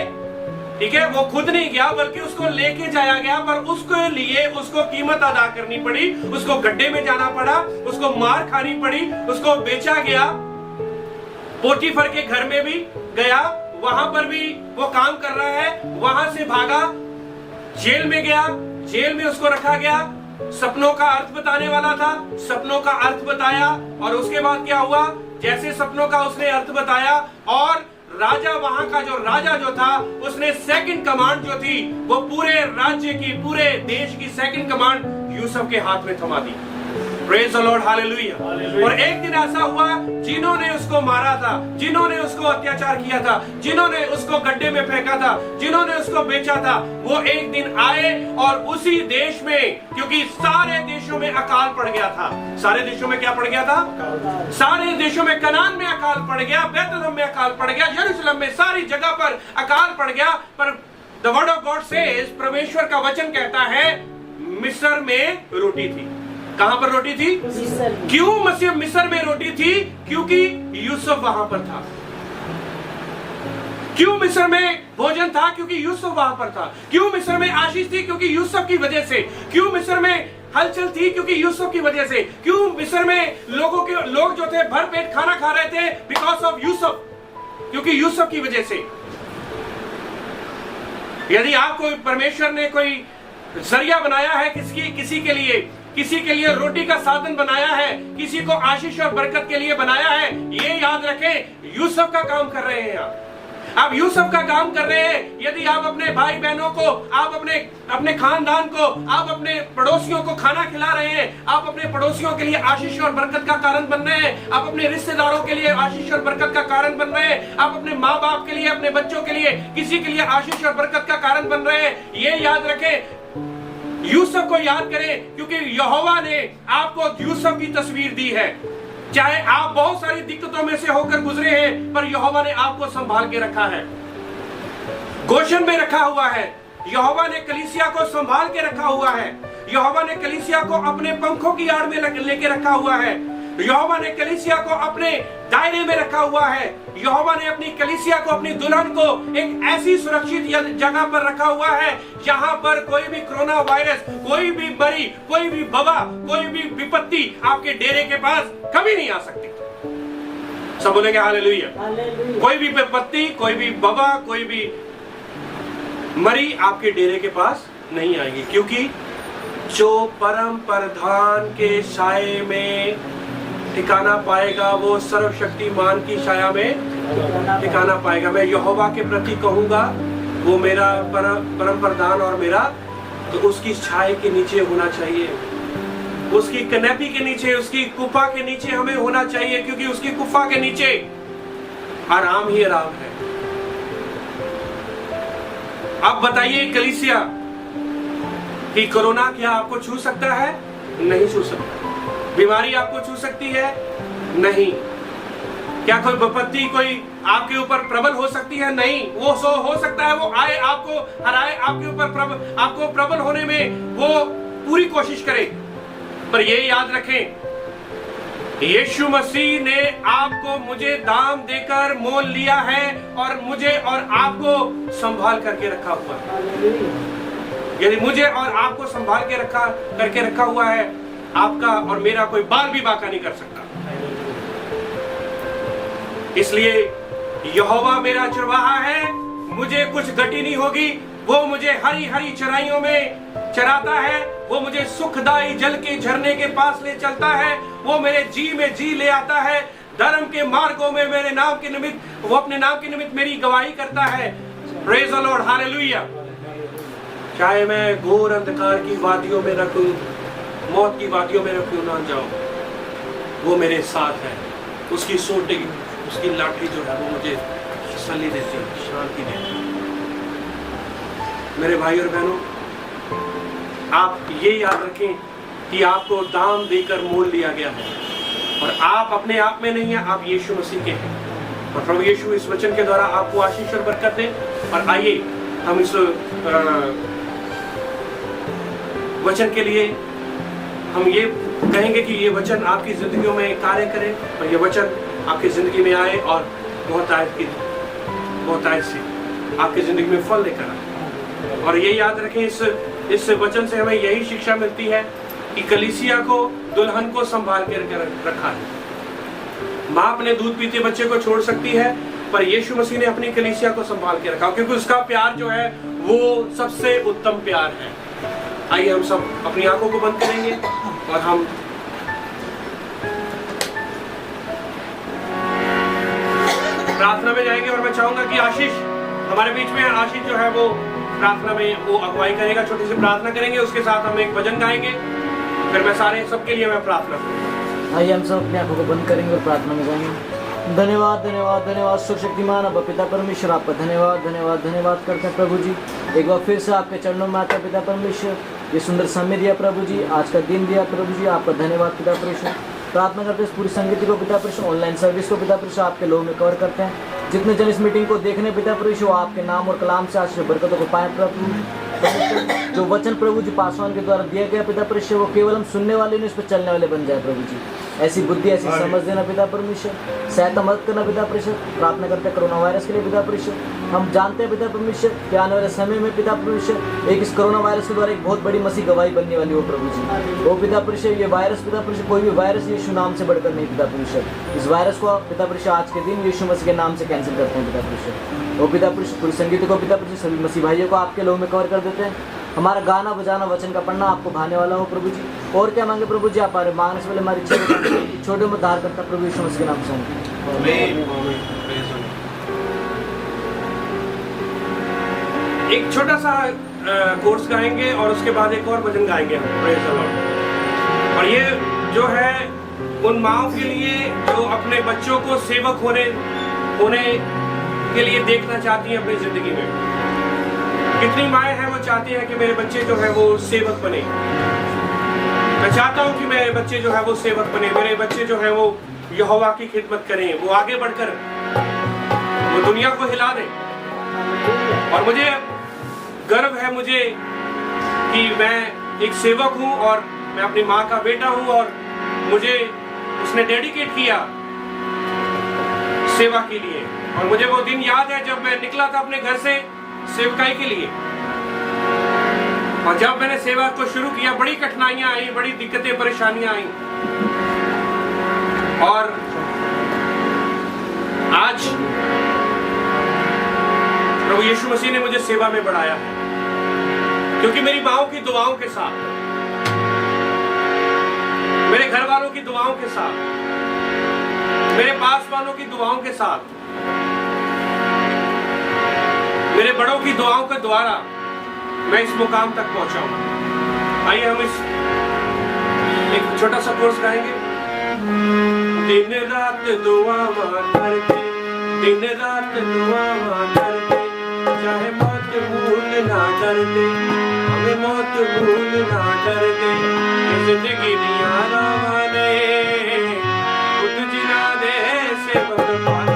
ठीक है, वो खुद नहीं गया बल्कि उसको लेके जाया गया, पर उसके लिए उसको कीमत अदा करनी पड़ी, उसको गड्ढे में जाना पड़ा, उसको मार खानी पड़ी, उसको बेचा गया, पोटीफर के घर में भी गया, वहां पर भी वो काम कर रहा है, वहां से भागा, जेल में गया, जेल में उसको रखा गया, सपनों का अर्थ बताने वाला था, सपनों का अर्थ बताया, और उसके बाद क्या हुआ? जैसे सपनों का उसने अर्थ बताया, और राजा, वहां का जो राजा जो था, उसने सेकंड कमांड जो थी वो पूरे राज्य की, पूरे देश की सेकंड कमांड यूसुफ के हाथ में थमा दी। Praise the lord, hallelujah. और एक दिन ऐसा हुआ, जिन्होंने उसको मारा था, जिन्होंने उसको अत्याचार किया था, जिन्होंने उसको गड्ढे में फेंका था, जिन्होंने उसको बेचा था, वो एक दिन आए और उसी देश में, क्योंकि सारे देशों में अकाल पड़ गया था, सारे देशों में क्या पड़ गया था? सारे देशों में, कनान में अकाल पड़ गया, बैतलहम में अकाल पड़ गया, यरूशलेम में, सारी जगह पर अकाल पड़ गया। पर the word of God says, परमेश्वर का वचन कहता है, मिस्र में रोटी थी। कहां पर रोटी थी? क्यों मिस्र में रोटी थी? क्योंकि यूसुफ वहां पर था। क्यों मिस्र में भोजन था? क्योंकि यूसुफ वहां पर था। क्यों मिस्र में आशीष थी? क्योंकि यूसुफ की वजह से। क्यों मिस्र में हलचल थी? क्योंकि यूसुफ की वजह से। क्यों मिस्र में लोग जो थे भर पेट खाना खा रहे थे? बिकॉज ऑफ यूसुफ, क्योंकि यूसुफ की वजह से। यदि आपको परमेश्वर ने कोई जरिया बनाया है किसी के लिए रोटी का साधन बनाया है, किसी को आशीष और बरकत के लिए बनाया है, ये याद रखें, यूसुफ का काम कर रहे हैं आप यूसुफ का काम कर रहे हैं। यदि आप अपने भाई बहनों को, आप अपने खानदान को, आप अपने पड़ोसियों को खाना खिला रहे हैं, आप अपने पड़ोसियों के लिए आशीष और बरकत का कारण बन रहे हैं, आप अपने रिश्तेदारों के लिए आशीष और बरकत का कारण बन रहे हैं, आप अपने माँ बाप के लिए, अपने बच्चों के लिए, किसी के लिए आशीष और बरकत का कारण बन रहे हैं, ये याद रखें। यूसुफ को याद करें, क्योंकि यहोवा ने आपको यूसुफ की तस्वीर दी है। चाहे आप बहुत सारी दिक्कतों में से होकर गुजरे हैं, पर यहोवा ने आपको संभाल के रखा है, गोशन में रखा हुआ है। यहोवा ने कलीसिया को संभाल के रखा हुआ है। यहोवा ने कलीसिया को अपने पंखों की आड़ में लेके रखा हुआ है। यहोवा ने कलीसिया को अपने दायरे में रखा हुआ है। यहोवा ने अपनी कलीसिया को, अपनी दुल्हन को एक ऐसी सुरक्षित जगह पर रखा हुआ है जहां पर कोई भी कोरोना वायरस, कोई भी मरी, कोई भी वबा, कोई भी विपत्ति आपके डेरे के पास कभी नहीं आ सकती। सब बोलेंगे हालेलुया। कोई भी विपत्ति, कोई भी वबा, कोई भी मरी आपके डेरे के पास नहीं आएगी, क्योंकि जो परम प्रधान के साये में ठिकाना पाएगा, वो सर्वशक्तिमान की छाया में ठिकाना पाएगा। मैं यहोवा के प्रति कहूंगा, वो मेरा परम प्रधान और मेरा तो उसकी छाया के नीचे होना चाहिए, उसकी कनैपी के नीचे, उसकी कुफा के नीचे हमें होना चाहिए, क्योंकि उसकी कुफा के नीचे आराम ही आराम है। अब बताइए कलीसिया कि कोरोना क्या आपको छू सकता है? नहीं छू सकता। बीमारी आपको छू सकती है? नहीं। क्या कोई विपत्ति कोई आपके ऊपर प्रबल हो सकती है? नहीं। वो हो सकता है वो आए, आपको हराए, आपके ऊपर आपको प्रबल होने में वो पूरी कोशिश करे, पर ये याद रखें, यीशु मसीह ने आपको मुझे दाम देकर मोल लिया है और मुझे और आपको संभाल करके रखा हुआ है। यदि मुझे और आपको संभाल के रखा हुआ है, आपका और मेरा कोई बाल भी बाका नहीं कर सकता। इसलिए यहोवा मेरा चरवाहा है, मुझे कुछ घटी नहीं होगी। वो मुझे हरी हरी चराइयों में चराता है, वो मुझे सुखदाई जल के झरने के पास ले चलता है, वो मेरे जी में जी ले आता है। धर्म के मार्गों में मेरे नाम के निमित्त, वो अपने नाम के निमित्त मेरी गवाही करता है। Praise the lord, hallelujah. चाहे मैं घोर अंधकार की वादियों में रखूं, मौत की वादियों में रखूं ना जाऊं, वो मेरे साथ है। उसकी सोटी, उसकी लाठी जो है वो मुझे तसल्ली देती है, शांति देती है। मेरे भाई और बहनों, आप ये याद रखें कि आपको दाम देकर मोल लिया गया है और आप अपने आप में नहीं है, आप यीशु मसीह के हैं। और प्रभु यीशु इस वचन के द्वारा आपको आशीष और बरकत दे। और आइए हम इस वचन के लिए हम ये कहेंगे कि ये वचन आपकी जिंदगियों में कार्य करे और ये वचन आपकी जिंदगी में आए और बहुतायत से आपकी जिंदगी में फल लेकर आए। और ये याद रखें, इस वचन से हमें यही शिक्षा मिलती है कि कलीसिया को, दुल्हन को संभाल के रखा है। माँ अपने दूध पीते बच्चे को छोड़ सकती है, पर यीशु मसीह ने अपनी कलीसिया को संभाल के रखा, क्योंकि उसका प्यार जो है वो सबसे उत्तम प्यार है। आइए हम सब अपनी आंखों को बंद करेंगे और हम प्रार्थना में जाएंगे। और मैं चाहूंगा कि आशीष हमारे बीच में, आशीष जो है वो प्रार्थना में वो अगुवाई करेगा। छोटी सी प्रार्थना करेंगे, उसके साथ हम एक भजन गाएंगे, फिर मैं सारे सबके लिए मैं प्रार्थना करूंगा। आइए हम सब अपनी आंखों को बंद करेंगे और प्रार्थना में जाएंगे। धन्यवाद धन्यवाद धन्यवाद सर्वशक्तिमान अब पिता परमेश्वर, आपका धन्यवाद धन्यवाद धन्यवाद करते हैं प्रभु जी। एक बार फिर से आपके चरणों में आता पिता परमेश्वर, ये सुंदर समय दिया प्रभु जी, आज का दिन दिया प्रभु जी, आपका धन्यवाद पिता परमेश्वर। प्रार्थना करते हैं इस पूरी संगति को पिता परमेश्वर, ऑनलाइन सर्विस को पिता परमेश्वर आपके लोग में कवर करते हैं। जितने जन इस मीटिंग को देखने पिता परमेश्वर, आपके नाम और कलाम से आशीष बरकतों को पाए प्रभु। जो वचन प्रभु जी पासवान के द्वारा दिया गया पिता परमेश्वर, वो केवल हम सुनने वाले नहीं, उस पर चलने वाले बन जाए प्रभु जी। ऐसी बुद्धि, ऐसी समझ देना पिता परमेश्वर, सहायता मदद करना पिता परमेश्वर। प्रार्थना करते हैं कोरोना वायरस के लिए पिता परमेश्वर। हम जानते हैं पिता परमेश्वर कि आने वाले समय में पिता परमेश्वर एक इस कोरोना वायरस के द्वारा एक बहुत बड़ी मसीह गवाही बनने वाली हो प्रभु जी। वो पिता परमेश्वर, ये वायरस पिता परमेश्वर, कोई भी वायरस यीशु नाम से बढ़कर नहीं पिता परमेश्वर। इस वायरस को पिता परमेश्वर आज के दिन यीशु मसीह के नाम से कैंसिल करते हैं पिता परमेश्वर। वो पिता परमेश्वर पूरी संगीत को पिता परमेश्वर, सभी मसीह भाइयों को आपके लोग में कवर कर देते हैं। हमारा गाना बजाना, वचन का पढ़ना आपको भाने वाला हो प्रभु जी। और क्या मांगे प्रभु जी, आप हमारे मांगने से पहले हमारी छोटे में उद्धार करता प्रभु यीशु मसीह के नाम से। एक छोटा सा कोर्स गाएंगे और उसके बाद एक और भजन गाएंगे हम, प्रेज़ द लॉर्ड। और ये जो है उन माओं के लिए जो अपने बच्चों को सेवक होने के लिए देखना चाहती हैं अपनी जिंदगी में। कितनी माएँ हैं वो चाहती हैं कि मेरे बच्चे जो है वो सेवक बने। मैं चाहता हूँ कि मेरे बच्चे जो है वो सेवक बने, मेरे बच्चे जो है वो यहोवा की खिदमत करें, वो आगे बढ़कर वो दुनिया को हिला दें। और मुझे गर्व है मुझे कि मैं एक सेवक हूँ और मैं अपनी माँ का बेटा हूँ और मुझे उसने डेडिकेट किया सेवा के लिए। और मुझे वो दिन याद है जब मैं निकला था अपने घर से सेवकाई के लिए, और जब मैंने सेवा को शुरू किया बड़ी कठिनाइयां आई, बड़ी दिक्कतें परेशानियां आई। और आज प्रभु यीशु मसीह ने मुझे सेवा में बढ़ाया है, क्योंकि मेरी माँओं की दुआओं के साथ, मेरे घर वालों की दुआओं के साथ, मेरे पास वालों की दुआओं के साथ, मेरे बड़ों की दुआओं के द्वारा मैं इस मुकाम तक पहुंचा हूं। आइए हम इस एक छोटा सा कोर्स गाएंगे। दिन रात दुआ करते, दिन रात दुआ करते, चाहे मौत भूल ना डरते, हमें मौत भूल ना डरते, जिंदगी दिया रावने खुद जिना दे से बदपाना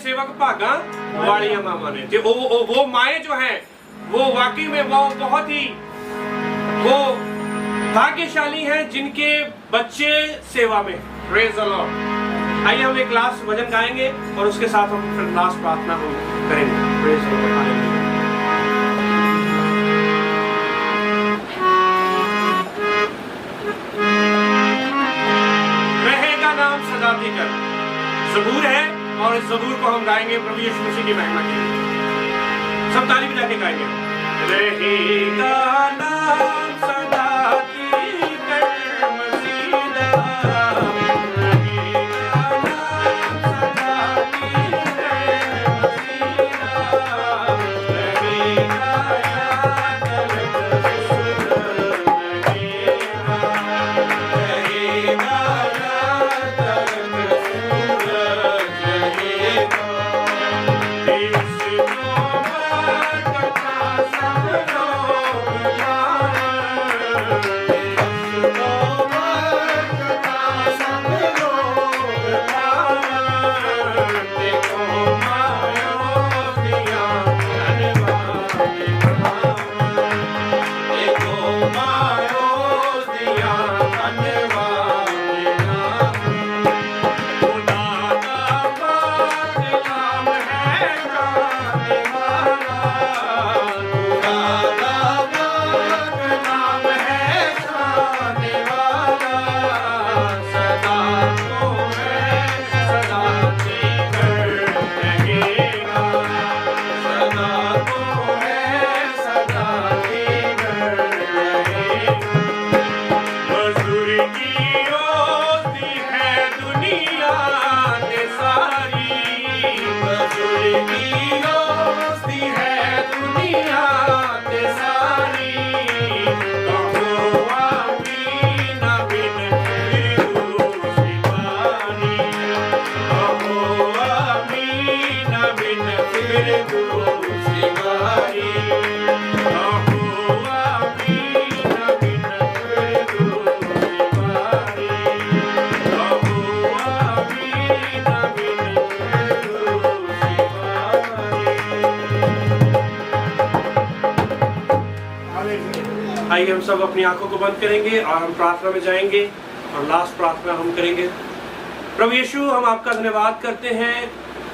सेवक भागा वालिया मामा ने ते वो माए जो हैं वो वाकई में वो बहुत ही वो भाग्यशाली हैं जिनके बच्चे सेवा में। Praise the Lord. आइए हम एक लास्ट भजन गाएंगे और उसके साथ हम फिर लास्ट प्रार्थना हम करेंगे। Praise the Lord. रहेगा नाम सदा कर ज़बूर है और इस ज़बूर को हम गाएंगे प्रभु यीशु मसीह की महिमा के लिए। सब ताली बजा के गाएंगे। रहेगा नाम सदा कर मसीहा, रहेगा नाम सदा कर मसीहा, रहेगा याद आइए हम सब अपनी आंखों को बंद करेंगे और हम प्रार्थना में जाएंगे और लास्ट प्रार्थना हम करेंगे। प्रभु यीशु, हम आपका धन्यवाद करते हैं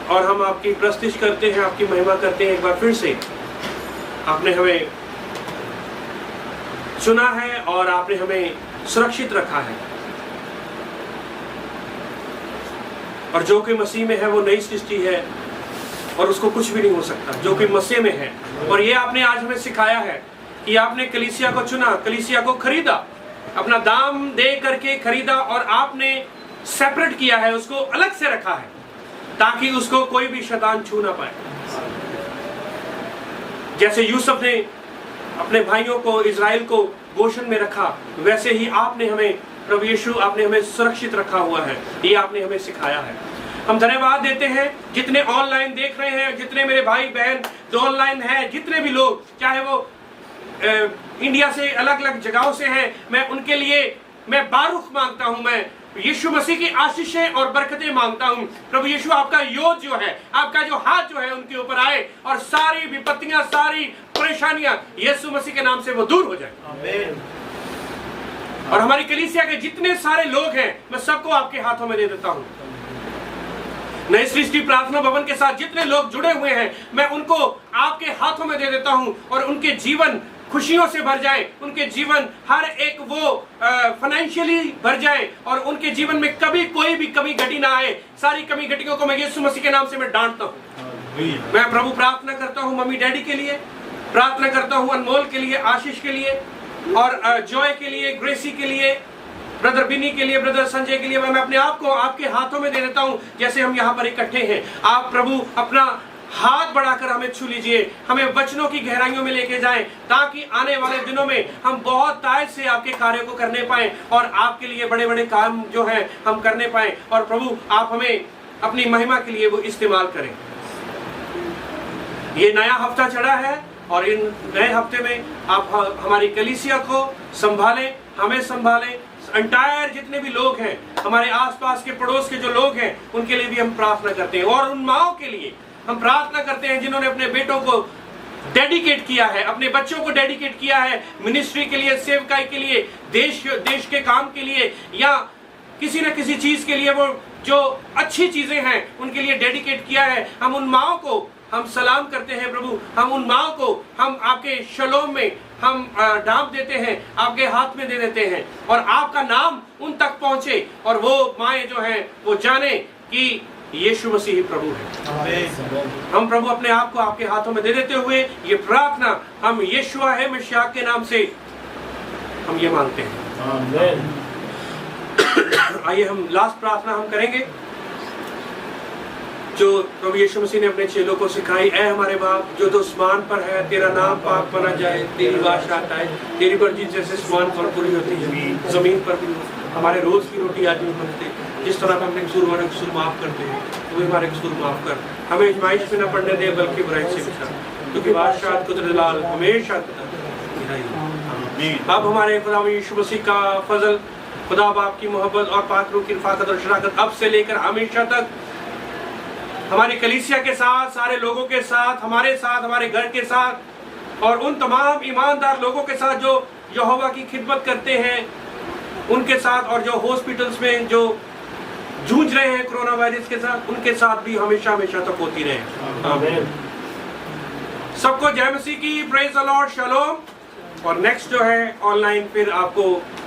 और हम आपकी प्रस्तुति करते हैं, आपकी महिमा करते हैं। एक बार फिर से आपने हमें चुना है और आपने हमें सुरक्षित रखा है, और जो कि मसीह में है वो नई सृष्टि है और उसको कुछ भी नहीं हो सकता जो कि मसीह में है। और ये आपने आज हमें सिखाया है कि आपने कलीसिया को चुना, कलीसिया को खरीदा, अपना दाम दे करके खरीदा और आपने सेपरेट किया है, उसको अलग से रखा है ताकि उसको कोई भी शैतान छू ना पाए। जैसे यूसुफ ने अपने भाइयों को, इजराइल को गोशन में रखा, वैसे ही आपने हमें, प्रभु यीशु, आपने हमें सुरक्षित रखा हुआ है। ये आपने हमें सिखाया है। हम धन्यवाद देते हैं जितने ऑनलाइन देख रहे हैं, जितने मेरे भाई बहन जो ऑनलाइन हैं, जितने भी लोग, चाहे वो इंडिया से अलग अलग जगहों से हैं, मैं उनके लिए मैं बारुख मांगता हूं, मैं यीशु मसीह की आशीषें और बरकतें मांगता हूं। प्रभु यीशु, आपका योग जो है, आपका जो हाथ जो है उनके ऊपर आए और सारी विपत्तियां, सारी परेशानियां यीशु मसीह के नाम से वो दूर हो जाए। आमीन। और हमारी कलीसिया के जितने सारे लोग हैं, मैं सबको आपके हाथों में दे देता हूं। नई सृष्टि प्रार्थना भवन के साथ जितने लोग जुड़े हुए हैं, मैं उनको आपके हाथों में दे देता हूं और उनके जीवन खुशियों से भर जाए, उनके जीवन हर एक वो फाइनेंशियली भर जाए और उनके जीवन में कभी कोई भी कमी घटी ना आए। सारी कमी घटियों को मैं यीशु मसीह के नाम से मैं डांटता हूं। मैं प्रभु प्रार्थना करता हूं मम्मी डैडी के लिए, प्रार्थना करता हूं अनमोल के लिए, आशीष के लिए और जॉय के लिए, ग्रेसी के लिए, ब्रदर बिनी के लिए, ब्रदर संजय के लिए। मैं अपने आप को आपके हाथों में दे देता हूं। जैसे हम यहाँ पर इकट्ठे हैं, आप प्रभु अपना हाथ बढ़ाकर हमें छू लीजिए, हमें वचनों की गहराइयों में लेके जाएं, ताकि आने वाले दिनों में हम बहुत ताकत से आपके कार्यों को करने पाएं और आपके लिए बड़े बड़े काम जो हैं हम करने पाएं। और प्रभु आप हमें अपनी महिमा के लिए वो इस्तेमाल करें। ये नया हफ्ता चढ़ा है और इन नए हफ्ते में आप हमारी कलीसिया को संभालें, हमें संभालें। एंटायर जितने भी लोग हैं, हमारे आसपास के पड़ोस के जो लोग हैं, उनके लिए भी हम प्रार्थना करते हैं। और उन माओं के लिए हम प्रार्थना करते हैं जिन्होंने अपने बेटों को डेडिकेट किया है, अपने बच्चों को डेडिकेट किया है मिनिस्ट्री के लिए, सेवकाई के लिए, देश के काम के लिए या किसी न किसी चीज के लिए, वो जो अच्छी चीजें हैं उनके लिए डेडिकेट किया है। हम उन माओं को हम सलाम करते हैं प्रभु। हम उन माओं को हम आपके शलोम में हम ढांप देते हैं, आपके हाथ में दे देते हैं और आपका नाम उन तक पहुंचे और वो माएँ जो हैं वो जाने कि यीशु मसीह ही प्रभु है। हम प्रभु अपने आप को आपके हाथों में दे देते हुए ये प्रार्थना हम यीशुआ है मसीह के नाम से हम ये मांगते हैं। आइए हम लास्ट प्रार्थना हम करेंगे जो प्रभु यीशु मसीह ने अपने चेलों को सिखाई। ऐ हमारे बाप जो तो आसमान पर है, तेरा नाम पाक माना जाए, तेरी बादशाहत आए, तेरी मर्जी जैसे आसमान पर पूरी होती है जमीन पर भी। हमारे रोज की रोटी आज भी बनते, जिस तरह हम अपने कसूर माफ करते हैं, तू हमारे कसूर माफ कर, हमें आजमाइश में न पड़ने दे बल्कि बुराई से बचा, क्योंकि बादशाहत कुदरत लाल हमेशा। अब हमारे खुदा यीशु मसीह का फजल, खुदा बाप की मोहब्बत और पाक रूह की रफ़ाकत और शराकत अब से लेकर हमेशा तक हमारी कलीसिया के साथ, सारे लोगों के साथ, हमारे घर के साथ और उन तमाम ईमानदार लोगों के साथ जो यहोवा की खिदमत करते हैं उनके साथ, और जो हॉस्पिटल्स में जो जूझ रहे हैं कोरोना वायरस के साथ, उनके साथ भी हमेशा तक होती रहे। आमीन। सबको जय मसीह की, प्रेज द लॉर्ड, शलोम। और नेक्स्ट जो है ऑनलाइन फिर आपको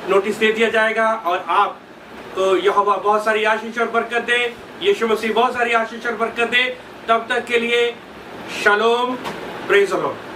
नोटिस दे दिया जाएगा और आप तो यहोवा बहुत सारी आशीष और बरकत दे, यीशु मसीह बहुत सारी आशीष और बरकत दे। तब तक के लिए शलोम, प्रेज द लॉर्ड।